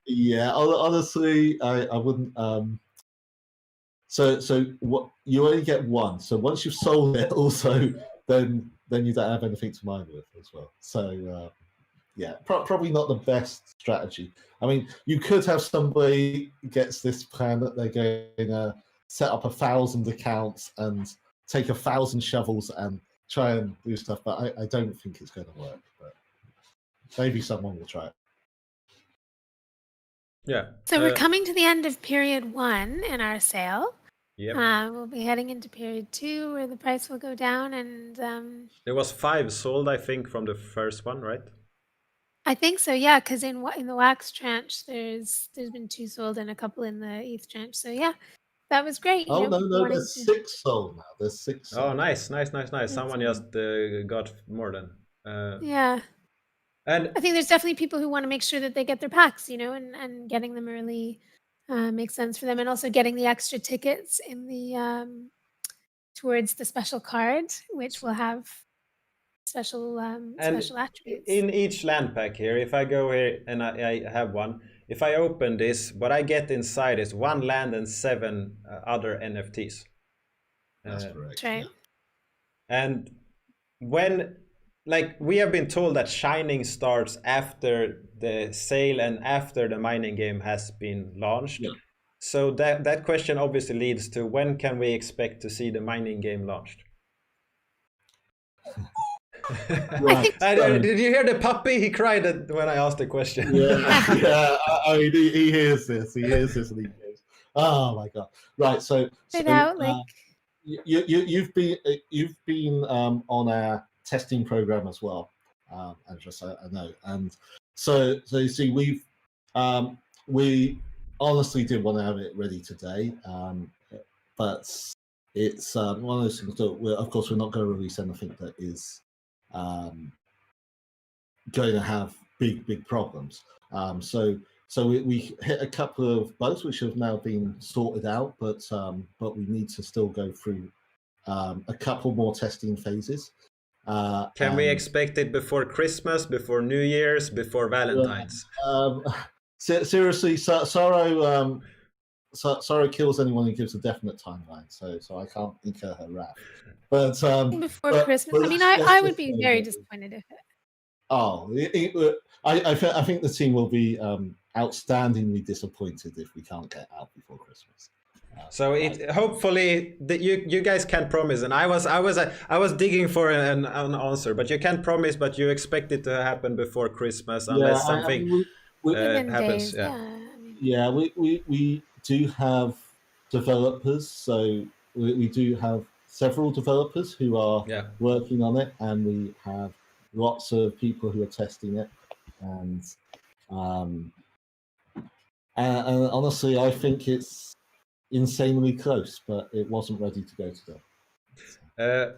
Yeah. Honestly, I wouldn't. So what you only get one. So once you've sold it, also then you don't have anything to mine with as well. So. Yeah, probably not the best strategy. I mean, you could have somebody gets this plan that they're going to set up 1,000 accounts and take 1,000 shovels and try and do stuff, but I don't think it's going to work. But maybe someone will try it. Yeah. So we're coming to the end of period 1 in our sale. Yeah. We'll be heading into period 2 where the price will go down, and there was 5 sold, I think, from the first one, right? I think so, yeah, because in the Wax tranche, there's been 2 sold and a couple in the ETH tranche. So yeah, that was great. Oh, no, there's 6 sold now. There's 6 sold. Oh, nice. Someone just got more than. Yeah. And I think there's definitely people who want to make sure that they get their packs, you know, and getting them early makes sense for them, and also getting the extra tickets in the towards the special card, which will have special attributes. In each land pack here, if I go here and I have one, if I open this, what I get inside is 1 land and 7 other NFTs. That's correct. Right. And when, like, we have been told that shining starts after the sale and after the mining game has been launched. Yeah. So that question obviously leads to, when can we expect to see the mining game launched? Right. Did you hear the puppy? He cried when I asked the question. Yeah. I mean, he hears this. He hears this, and he goes, "Oh my god!" Right. So you've been on our testing program as well, Andres, I know. And so you see, we honestly did want to have it ready today, but it's one of those things that of course we're not going to release anything that is going to have big problems. So we hit a couple of bugs which have now been sorted out, but we need to still go through a couple more testing phases. Can we expect it before Christmas, before New Year's, before Valentine's? Seriously, Sorrow kills anyone who gives a definite timeline, so I can't incur her wrath. But before Christmas, I mean, I would be very disappointed if it. Oh, I think the team will be outstandingly disappointed if we can't get out before Christmas. So hopefully you guys can't promise, and I was digging for an answer, but you can't promise, but you expect it to happen before Christmas unless something happens. Yeah, we do have developers, so we do have several developers who are working on it, and we have lots of people who are testing it, and honestly, I think it's insanely close, but it wasn't ready to go today.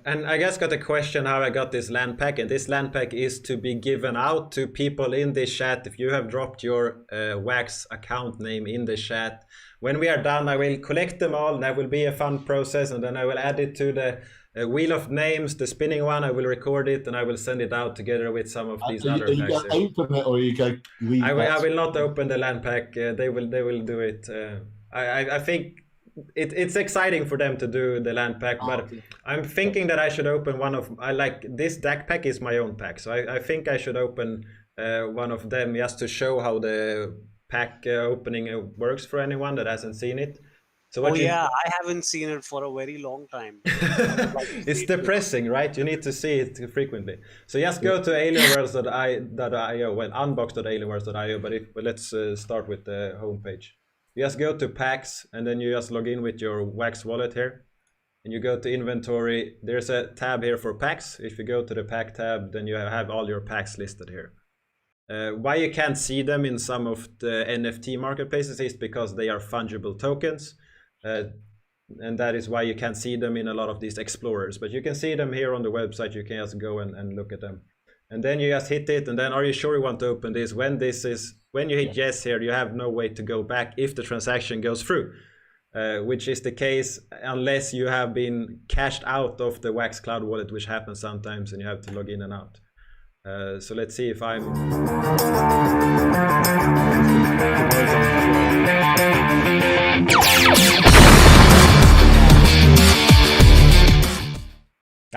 And I just got a question how I got this land pack, and this land pack is to be given out to people in this chat. If you have dropped your Wax account name in the chat, when we are done, I will collect them all, and that will be a fun process, and then I will add it to the wheel of names, the spinning one. I will record it and I will send it out together with some of these other packs. You go open it, or you go? I will not open the land pack. They will do it. I think it's exciting for them to do the land pack, but I'm thinking that I should open one of. I like this deck pack is my own pack, so I think I should open one of them just to show how the pack opening works for anyone that hasn't seen it. So I haven't seen it for a very long time. It's depressing, right? You need to see it frequently. So just go to alienworlds.io, well, unbox.alienworlds.io, but let's start with the homepage. You just go to packs, and then you just log in with your Wax wallet here, and you go to inventory. There's a tab here for packs. If you go to the pack tab, then you have all your packs listed here. Why you can't see them in some of the NFT marketplaces is because they are fungible tokens. And that is why you can't see them in a lot of these explorers, but you can see them here on the website. You can just go and look at them, and then you just hit it, and then are you sure you want to open this? When you hit yes here, you have no way to go back if the transaction goes through, which is the case unless you have been cashed out of the Wax Cloud wallet, which happens sometimes, and you have to log in and out. So let's see if I'm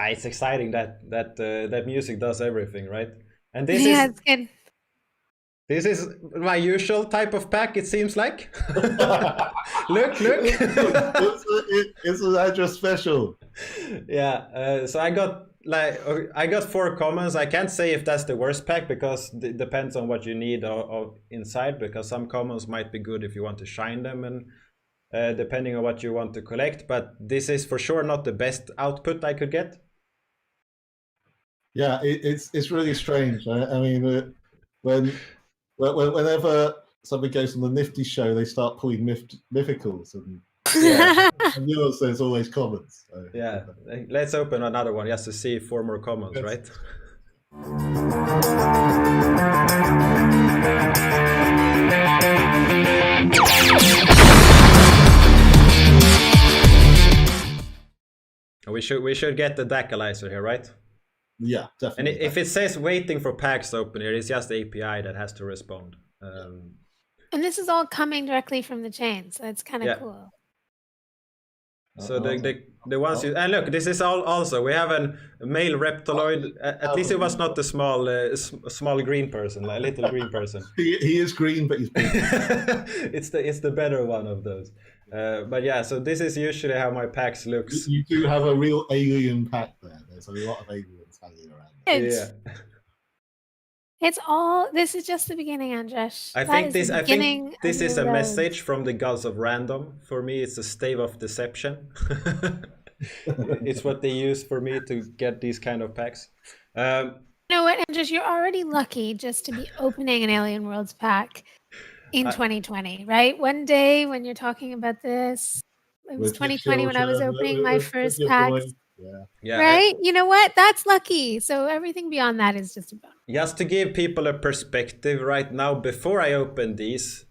it's exciting that music does everything, right? And this it's good. This is my usual type of pack, it seems like. Look. It's an extra special. Yeah, so I got 4 commons. I can't say if that's the worst pack because it depends on what you need or inside, because some commons might be good if you want to shine them, and depending on what you want to collect. But this is for sure not the best output I could get. Yeah, it's really strange. I mean, whenever somebody goes on the Nifty show, they start pulling mythicals, and and yours there's always commons. So. Yeah, let's open another one just to see 4 more commons, right? We should get the Dacalizer here, right? Yeah, definitely. And if it says waiting for packs to open here, it's just the API that has to respond. And this is all coming directly from the chain, so it's kind of cool. So the ones you, and look, this is all also, we have a male reptiloid. At least it was not the small green person, like a little green person. He is green, but he's big. it's the better one of those. But yeah, so this is usually how my packs looks. You do have a real alien pack there. There's a lot of aliens hanging around. This is just the beginning, Andres. I think this is a message from the gods of random. For me, it's a stave of deception. It's what they use for me to get these kind of packs. You know what, Andres? You're already lucky just to be opening an Alien Worlds pack in 2020, right? One day when you're talking about this, it was With your 2020 when I was children, opening my with first your pack, boys. Yeah. Yeah, right? You know what? That's lucky. So everything beyond that is just a bonus. just to give people a perspective right now, before I open these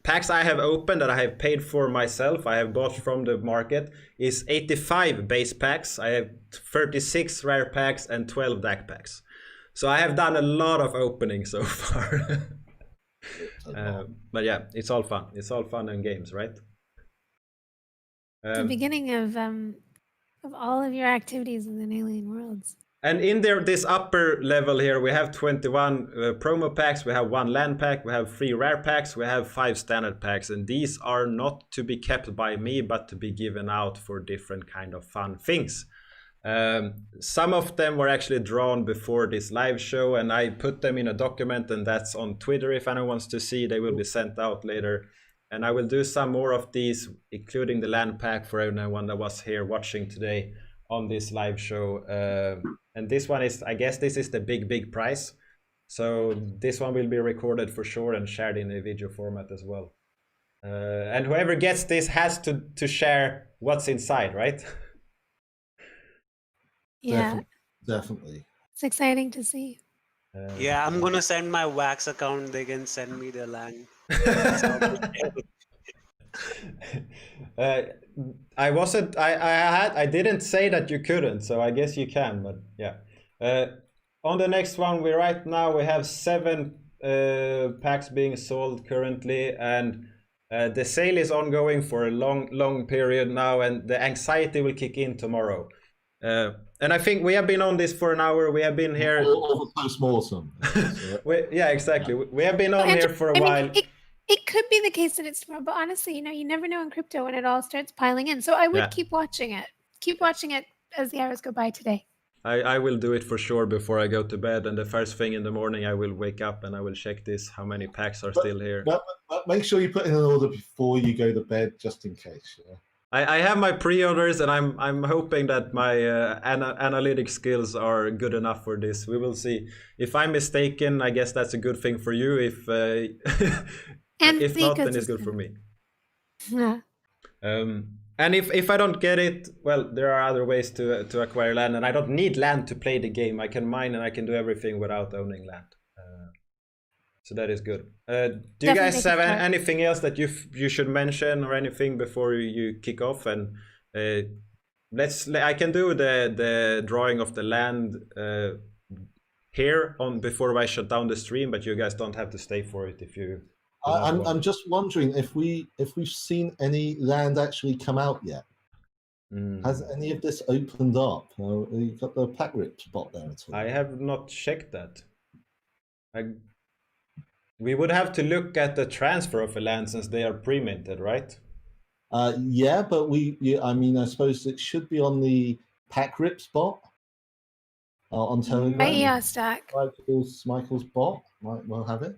packs I have opened that I have paid for myself, I have bought from the market, is 85 base packs. I have 36 rare packs and 12 DAC packs. So I have done a lot of opening so far. But yeah, it's all fun. It's all fun and games, right? The beginning of all of your activities within Alien Worlds. And in there, this upper level here, we have 21 promo packs, we have 1 land pack, we have 3 rare packs, we have 5 standard packs, and these are not to be kept by me, but to be given out for different kind of fun things. Some of them were actually drawn before this live show, and I put them in a document, and that's on Twitter if anyone wants to see. They will be sent out later. And I will do some more of these, including the land pack for anyone that was here watching today on this live show. And this one is, I guess this is the big prize. So this one will be recorded for sure and shared in a video format as well. And whoever gets this has to share what's inside, right? Yeah. Definitely. It's exciting to see. Yeah, I'm gonna send my Wax account. They can send me the land. I didn't say that you couldn't, so I guess you can, but yeah. On the next one, we have 7 packs being sold currently, and the sale is ongoing for a long period now, and the anxiety will kick in tomorrow. And I think we have been on this for an hour. We have been here. All the post-mortem. Yeah, exactly. We have been on here for a while. It could be the case that it's tomorrow, but honestly, you never know in crypto when it all starts piling in. So I would keep watching it. Keep watching it as the hours go by today. I will do it for sure before I go to bed, and the first thing in the morning I will wake up and I will check how many packs are still here. But make sure you put in an order before you go to bed, just in case. Yeah? I have my pre-orders, and I'm hoping that my analytic skills are good enough for this. We will see. If I'm mistaken, I guess that's a good thing for you. If not, then it's good for me. Yeah. And if I don't get it, well, there are other ways to acquire land, and I don't need land to play the game. I can mine and I can do everything without owning land. So that is good. Do you guys have anything else that you should mention or anything before you kick off? And I can do the drawing of the land here before I shut down the stream, but you guys don't have to stay for it if you. I'm just wondering if we've seen any land actually come out yet. Has any of this opened up? You got the pack rip spot there at all? I have not checked that. We would have to look at the transfer of a land since they are pre-minted, right? Yeah, but I suppose it should be on the pack rip spot on Telegram. Yeah, stack. Michael's bot might well have it.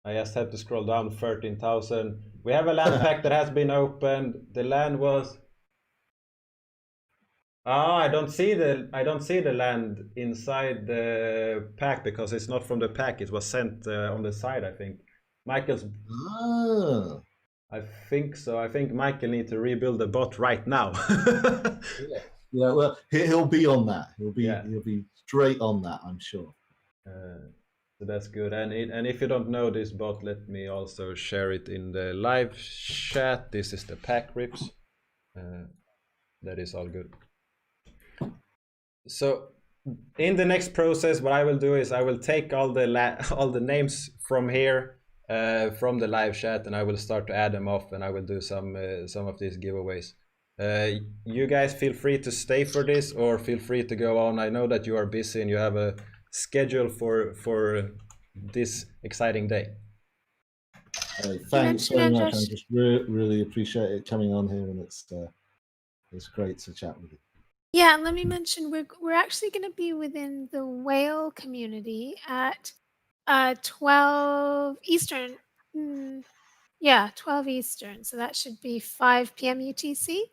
I just had to scroll down 13,000. We have a land pack that has been opened. The land was. I don't see the land inside the pack because it's not from the pack. It was sent on the side, I think. Michael's. I think so. I think Michael needs to rebuild the bot right now. Yeah. Well, he'll be on that. He'll be straight on that, I'm sure. So that's good. And if you don't know this bot, let me also share it in the live chat. This is the pack rips. That is all good. So in the next process, what I will do is I will take all the names from here, from the live chat, and I will start to add them off, and I will do some of these giveaways. You guys feel free to stay for this or feel free to go on. I know that you are busy and you have a schedule for this exciting day. Thanks very much. I just really appreciate it coming on here, and it's great to chat with you. Yeah, let me mention we're actually going to be within the whale community at 12 Eastern. 12 Eastern. So that should be 5 p.m. UTC.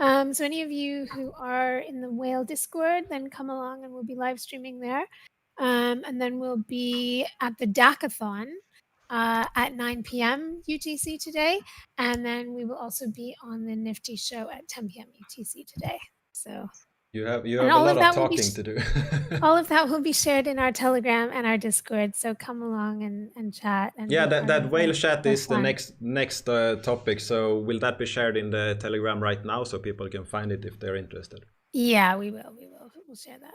So any of you who are in the whale Discord, then come along and we'll be live streaming there. And then we'll be at the Dakathon at 9 p.m. UTC today. And then we will also be on the Nifty show at 10 p.m. UTC today. So you have and a all lot of of that will be talking to do. all of that will be shared in our Telegram and our Discord. So come along and chat. And Yeah, be that part that of whale chat the is the fun. next topic. So will that be shared in the Telegram right now so people can find it if they're interested? Yeah, we will. We'll share that.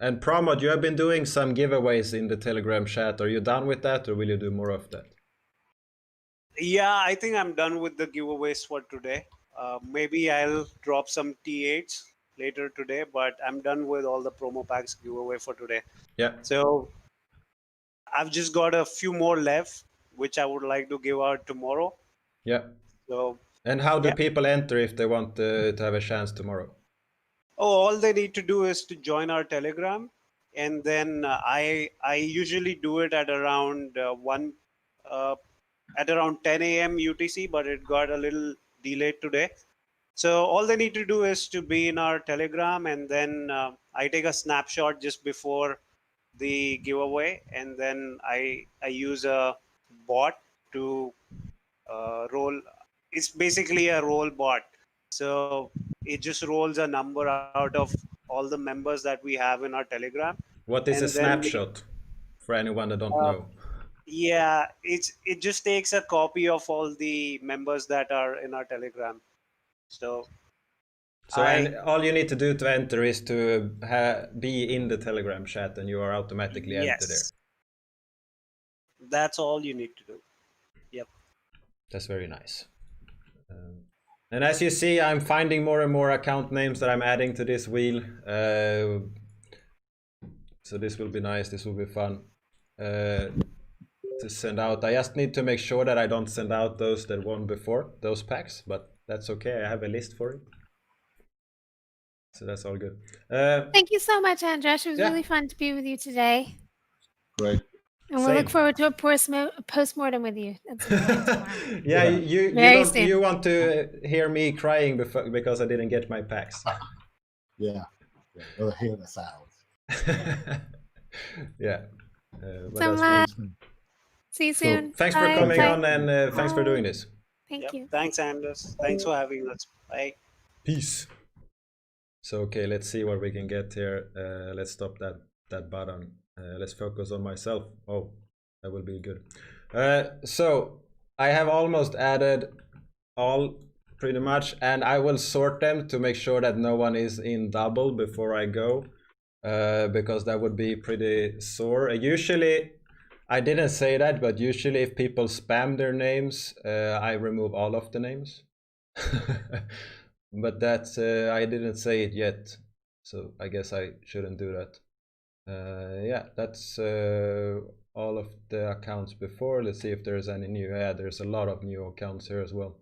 And Pramod, you have been doing some giveaways in the Telegram chat. Are you done with that, or will you do more of that? Yeah, I think I'm done with the giveaways for today. Maybe I'll drop some T8s later today, but I'm done with all the promo packs giveaway for today. Yeah. So I've just got a few more left, which I would like to give out tomorrow. Yeah. So. And how do Yeah. people enter if they want to have a chance tomorrow? Oh, all they need to do is to join our Telegram, and then I usually do it at around at around 10 a.m. UTC, but it got a little delayed today. So all they need to do is to be in our Telegram, and then I take a snapshot just before the giveaway, and then I use a bot to roll. It's basically a roll bot. So it just rolls a number out of all the members that we have in our Telegram. What is a And then snapshot for anyone that don't know? yeah, it just takes a copy of all the members that are in our Telegram. So and all you need to do to enter is to be in the Telegram chat, and you are automatically entered there. That's all you need to do. Yep. That's very nice. And as you see, I'm finding more and more account names that I'm adding to this wheel. So this will be nice. This will be fun to send out. I just need to make sure that I don't send out those that won before, those packs, but that's okay. I have a list for it. So that's all good. Thank you so much, Andras. It was really fun to be with you today. Great. And we'll look forward to a post-mortem with you. Yeah, you want to hear me crying because I didn't get my packs. Yeah, we'll hear the sounds. Yeah. So much. See you soon. So, thanks for coming on, and thanks for doing this. Thank you. Thanks, Anders. Thanks for having us. Bye. Peace. So okay, let's see what we can get here. Let's stop that button. Let's focus on myself. Oh, that will be good. So I have almost added all pretty much, and I will sort them to make sure that no one is in double before I go, because that would be pretty sore. Usually, I didn't say that, but usually if people spam their names, I remove all of the names. But that's I didn't say it yet, so I guess I shouldn't do that. Yeah, that's all of the accounts before. Let's see if there's any new. Yeah, there's a lot of new accounts here as well.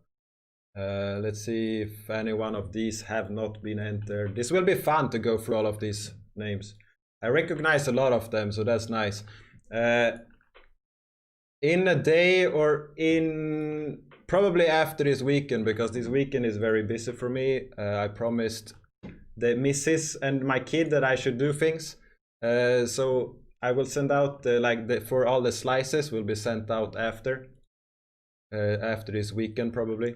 Let's see if any one of these have not been entered. This will be fun to go through all of these names. I recognize a lot of them, so that's nice. In a day, or in probably after this weekend, because this weekend is very busy for me. I promised the missus and my kid that I should do things. So I will send out for all the slices will be sent out after this weekend probably.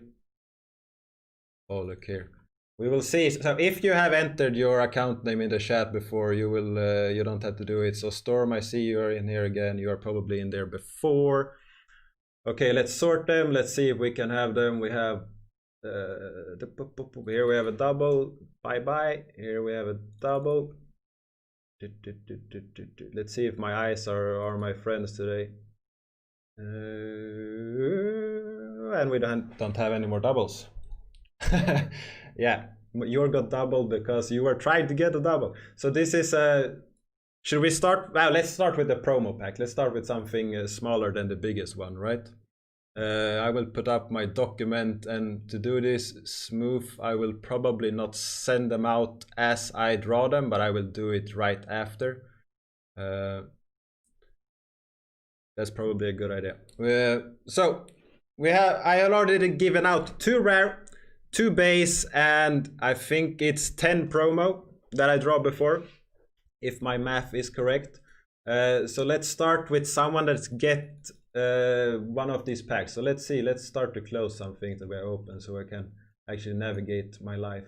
Oh, look here. We will see. So if you have entered your account name in the chat before, you will you don't have to do it. So Storm, I see you are in here again. You are probably in there before. Okay, let's sort them. Let's see if we can have them. We have here we have a double. Bye. Here we have a double. Let's see if my eyes are my friends today. And we don't have any more doubles. Yeah, you got double because you were trying to get a double. So this is should we start? Well, let's start with the promo pack. Let's start with something smaller than the biggest one, right? I will put up my document, and to do this smooth, I will probably not send them out as I draw them, but I will do it right after. That's probably a good idea. So I had already given out 2 rare, 2 base, and I think it's 10 promo that I draw before, if my math is correct. So let's start with someone that's get one of these packs. So let's see, let's start to close some things that were open so I can actually navigate my life.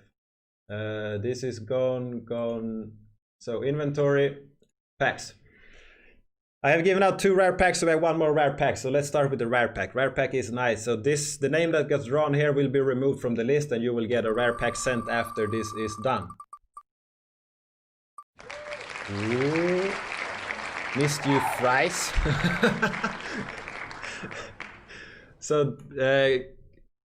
This is gone. So inventory, packs. I have given out 2 rare packs, so we have 1 more rare pack. So let's start with the rare pack. Rare pack is nice. So the name that gets drawn here will be removed from the list, and you will get a rare pack sent after this is done. Ooh. Missed you, fries. So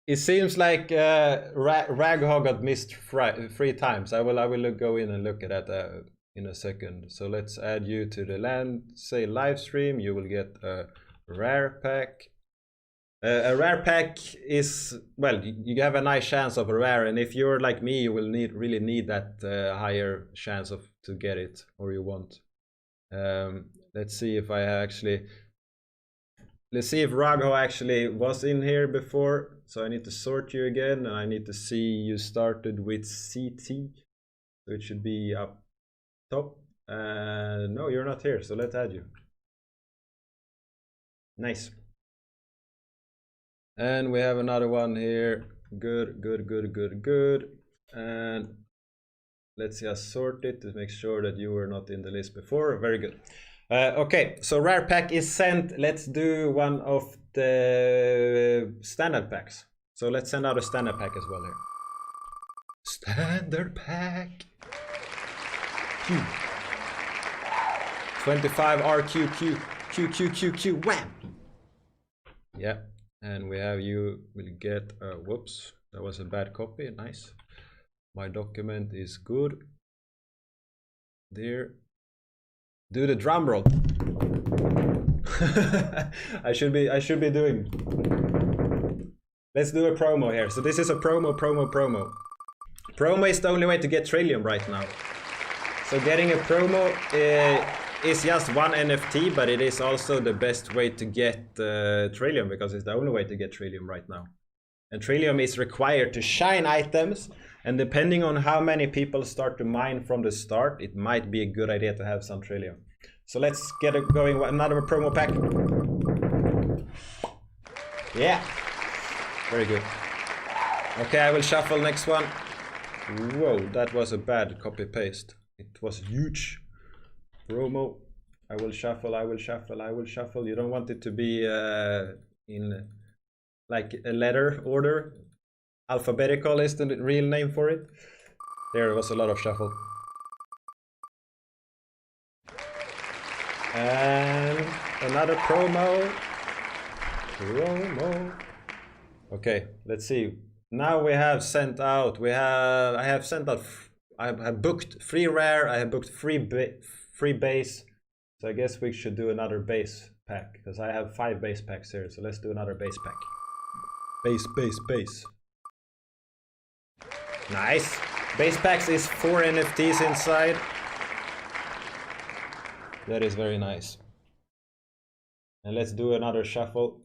it seems like Raghog got missed 3 times. I will go in and look at that in a second. So let's add you to the land sale live stream. You will get a rare pack. A rare pack is, well, you have a nice chance of a rare, and if you're like me, you will really need that higher chance of to get it, or you won't. Let's see if I actually, let's see if Ragho actually was in here before. So I need to sort you again, and I need to see you started with CT, so it should be up top. No, you're not here, so let's add you. Nice. And we have another one here. Good. And let's just sort it to make sure that you were not in the list before. Very good. Okay, so rare pack is sent. Let's do one of the standard packs. So let's send out a standard pack as well here. Standard pack. 25 RQQ. Wham! Yeah, and we have you will get whoops, that was a bad copy. Nice. My document is good. There. Do the drum roll. I should be doing. Let's do a promo here. So this is a promo. Promo is the only way to get Trillium right now. So getting a promo is just 1 NFT, but it is also the best way to get Trillium, because it's the only way to get Trillium right now. And Trillium is required to shine items, and depending on how many people start to mine from the start, it might be a good idea to have some Trillium. So let's get it going. Another promo pack. Yeah, very good. Okay, I will shuffle next one. Whoa, that was a bad copy paste. It was huge. Promo. I will shuffle. You don't want it to be in like a letter order. Alphabetical is the real name for it. There was a lot of shuffle. And another promo. Okay, let's see. Now we have sent out. I have booked 3 rare. I have booked 3 base. So I guess we should do another base pack, because I have 5 base packs here. So let's do another base pack. Base. Nice. Base packs is 4 NFTs inside. That is very nice. And let's do another shuffle.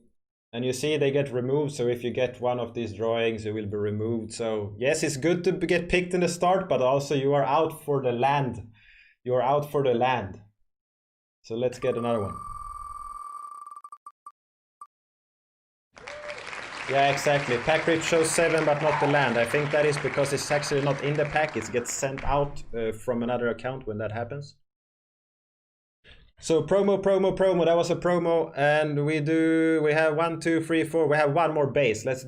And you see they get removed, so if you get one of these drawings, it will be removed. So yes, it's good to get picked in the start, but also you are out for the land. You are out for the land. So let's get another one. Yeah, exactly. Pack rip shows 7, but not the land. I think that is because it's actually not in the pack. It gets sent out from another account when that happens. So promo. That was a promo, and we have 1, 2, 3, 4. We have 1 more base. Let's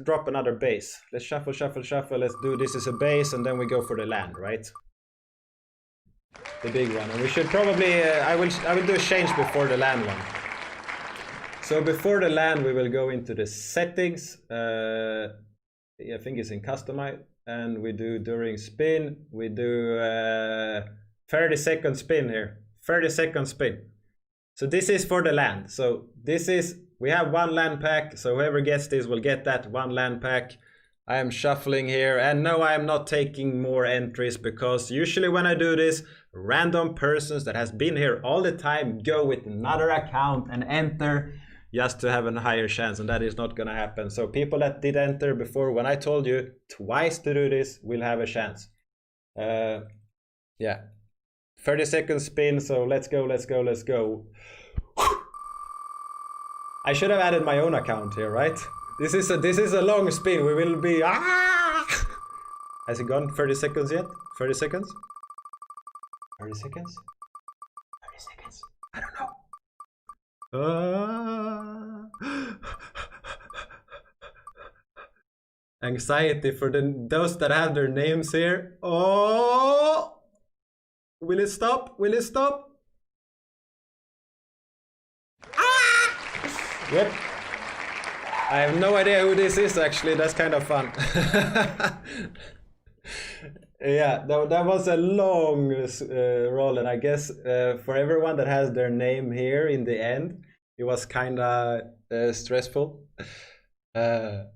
drop another base. Let's shuffle. Let's do this as a base, and then we go for the land, right? The big one. And we should probably I will do a change before the land one. So before the land, we will go into the settings. I think it's in customize, and we do during spin. We do 30-second spin here. 30-second spin. So this is for the land. So we have 1 land pack. So whoever gets this will get that 1 land pack. I am shuffling here, and no, I am not taking more entries, because usually when I do this, random persons that has been here all the time go with another account and enter just to have a higher chance, and that is not gonna happen. So people that did enter before, when I told you twice to do this, will have a chance. Yeah, 30-second spin. So let's go. I should have added my own account here, right? This is a long spin. We will be Has it gone 30 seconds yet? 30 seconds? 30 seconds? 30 seconds. I don't know. Anxiety for those that have their names here. Oh! Will it stop? Will it stop? Yep. I have no idea who this is actually. That's kind of fun. Yeah, that was a long roll, and I guess for everyone that has their name here in the end, it was kind of stressful. That's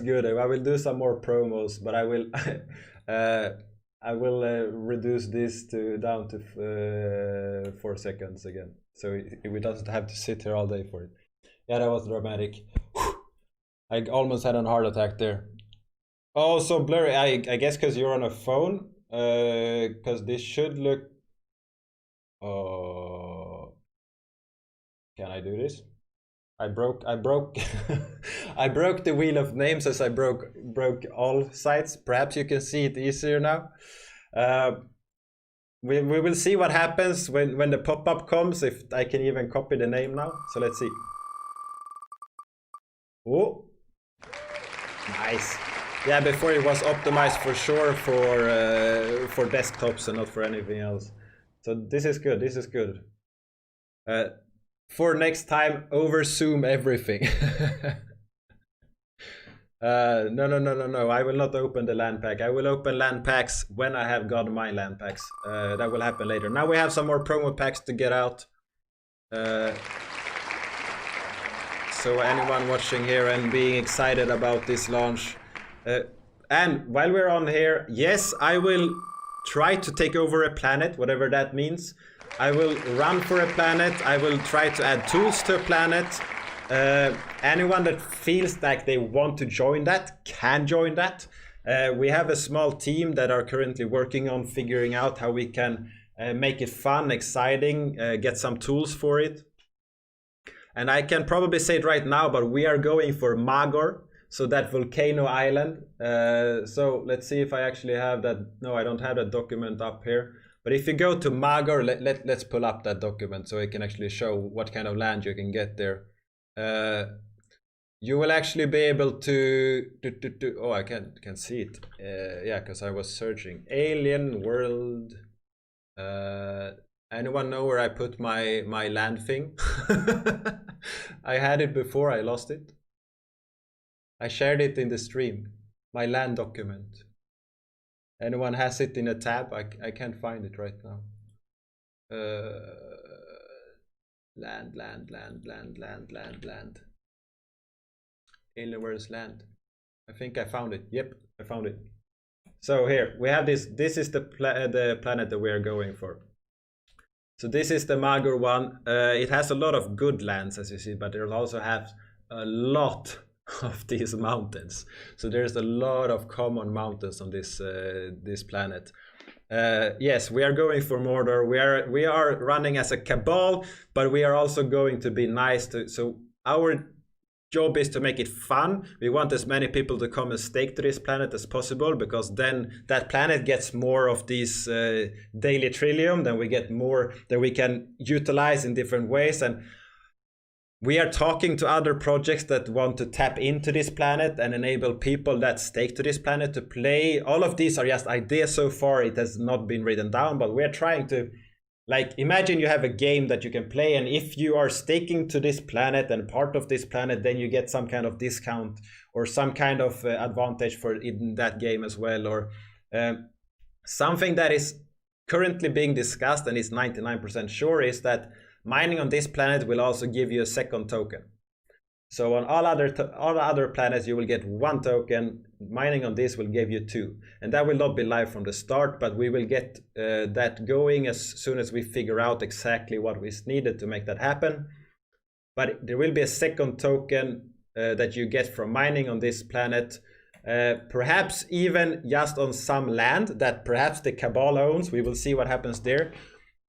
good. I will do some more promos, but I will reduce this down to 4 seconds again, so we doesn't have to sit here all day for it. Yeah, that was dramatic. I almost had a heart attack there. Oh, so blurry. I guess because you're on a phone. Because this should look. Oh, can I do this? I broke I broke the wheel of names as I broke all sides. Perhaps you can see it easier now. We will see what happens when the pop-up comes, if I can even copy the name now. So let's see. Oh, nice. Yeah, before it was optimized for sure for desktops and not for anything else. So this is good. This is good. For next time, over zoom everything. No. I will not open the land pack. I will open land packs when I have got my land packs. That will happen later. Now we have some more promo packs to get out. So anyone watching here and being excited about this launch. And while we're on here, yes, I will try to take over a planet, whatever that means. I will run for a planet. I will try to add tools to a planet. Anyone that feels like they want to join that can join that. We have a small team that are currently working on figuring out how we can make it fun, exciting, get some tools for it. And I can probably say it right now, but we are going for Magor, so that volcano island. So let's see if I actually have that. No, I don't have that document up here. But if you go to Magor, let's pull up that document so it can actually show what kind of land you can get there. You will actually be able to oh, I can see it. Yeah, because I was searching Alien World. Anyone know where I put my land thing? I had it before, I lost it. I shared it in the stream, my land document. Anyone has it in a tab? I can't find it right now. Land. Alienware's land. I think I found it. Yep, I found it. So here we have this. This is the planet that we are going for. So this is the Magor one. It has a lot of good lands, as you see, but it'll also have a lot of these mountains. So there's a lot of common mountains on this this planet. Yes, we are going for Mordor. We are running as a cabal, but we are also going to be nice to. So our job is to make it fun. We want as many people to come and stake to this planet as possible, because then that planet gets more of these daily trillium. Then we get more that we can utilize in different ways. And we are talking to other projects that want to tap into this planet and enable people that stake to this planet to play. All of these are just ideas so far. It has not been written down, but we're trying to, like, imagine you have a game that you can play, and if you are staking to this planet and part of this planet, then you get some kind of discount or some kind of advantage for in that game as well. Or something that is currently being discussed and is 99% sure is that mining on this planet will also give you a second token. So on all other planets, you will get 1 token. Mining on this will give you 2. And that will not be live from the start, but we will get that going as soon as we figure out exactly what is needed to make that happen. But there will be a second token that you get from mining on this planet. Perhaps even just on some land that perhaps the Cabal owns. We will see what happens there.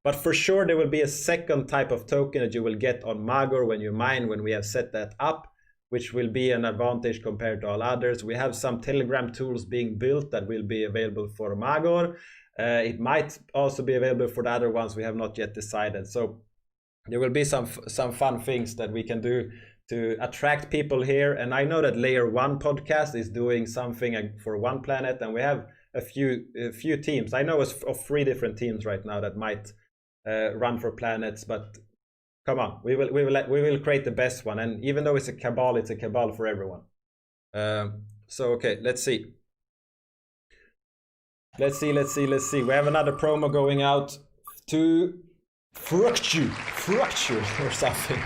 But for sure, there will be a second type of token that you will get on Magor when you mine, when we have set that up, which will be an advantage compared to all others. We have some Telegram tools being built that will be available for Magor. It might also be available for the other ones. We have not yet decided. So there will be some fun things that we can do to attract people here. And I know that Layer 1 podcast is doing something for one planet, and we have a few teams. I know of 3 different teams right now that might run for planets, but come on, we will create the best one. And even though it's a cabal for everyone. So okay, let's see. We have another promo going out to Fructu or something.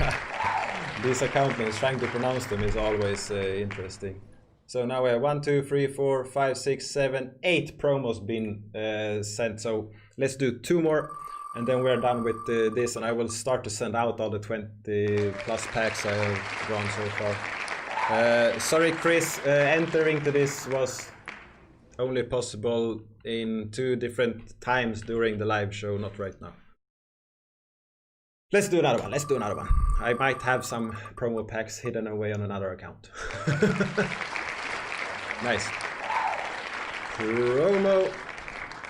This account names, trying to pronounce them is always interesting. So now we have 1, 2, 3, 4, 5, 6, 7, 8 promos being sent. So let's do 2 more. And then we're done with this, and I will start to send out all the 20 plus packs I have drawn so far. Sorry, Chris, entering to this was only possible in 2 different times during the live show, not right now. Let's do another one. I might have some promo packs hidden away on another account. Nice. Promo.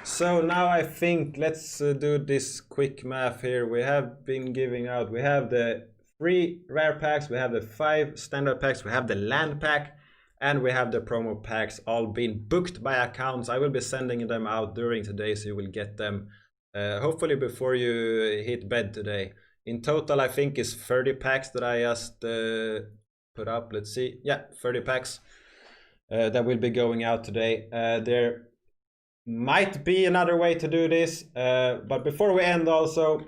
So now I think let's do this quick math here. We have been giving out, we have the 3 rare packs, we have the 5 standard packs, we have the land pack, and we have the promo packs all being booked by accounts. I will be sending them out during today, so you will get them hopefully before you hit bed today. In total, I think it's 30 packs that I just put up. Let's see. Yeah, 30 packs that will be going out today. There might be another way to do this, but before we end, also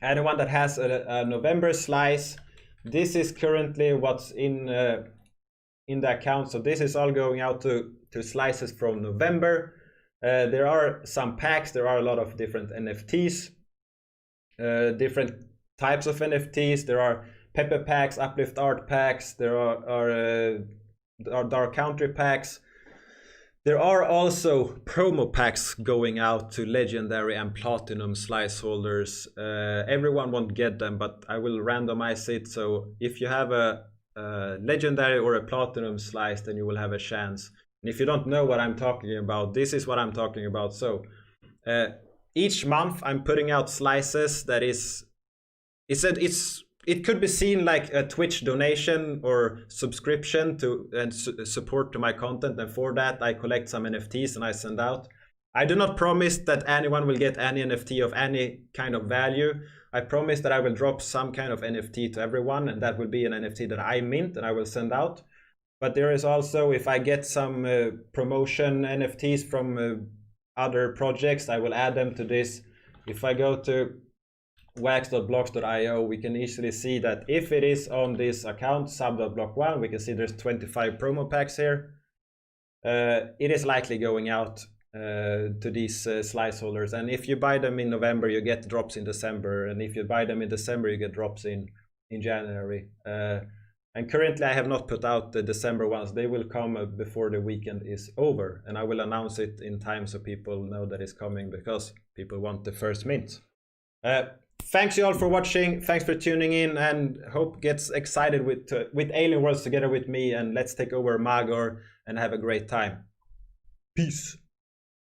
anyone that has a November slice, this is currently what's in the account. So this is all going out to slices from November. There are some packs, there are a lot of different NFTs, different types of NFTs. There are Pepe packs, Uplift Art packs, there are Dark Country packs. There are also promo packs going out to Legendary and Platinum slice holders. Everyone won't get them, but I will randomize it. So if you have a Legendary or a Platinum slice, then you will have a chance. And if you don't know what I'm talking about, this is what I'm talking about. So each month I'm putting out slices that it could be seen like a Twitch donation or subscription to and support to my content, and for that I collect some NFTs and I send out. I do not promise that anyone will get any NFT of any kind of value. I promise that I will drop some kind of NFT to everyone, and that will be an NFT that I mint and I will send out. But there is also, if I get some promotion NFTs from other projects, I will add them to this. If I go to wax.blocks.io, we can easily see that if it is on this account, sub.block1, we can see there's 25 promo packs here. It is likely going out to these slice holders, and if you buy them in November, you get drops in December, and if you buy them in December, you get drops in January. And currently I have not put out the December ones. They will come before the weekend is over, and I will announce it in time so people know that it's coming, because people want the first mint. Thanks you all for watching. Thanks for tuning in, and hope gets excited with Alien Worlds together with me, and let's take over Magor and have a great time. Peace.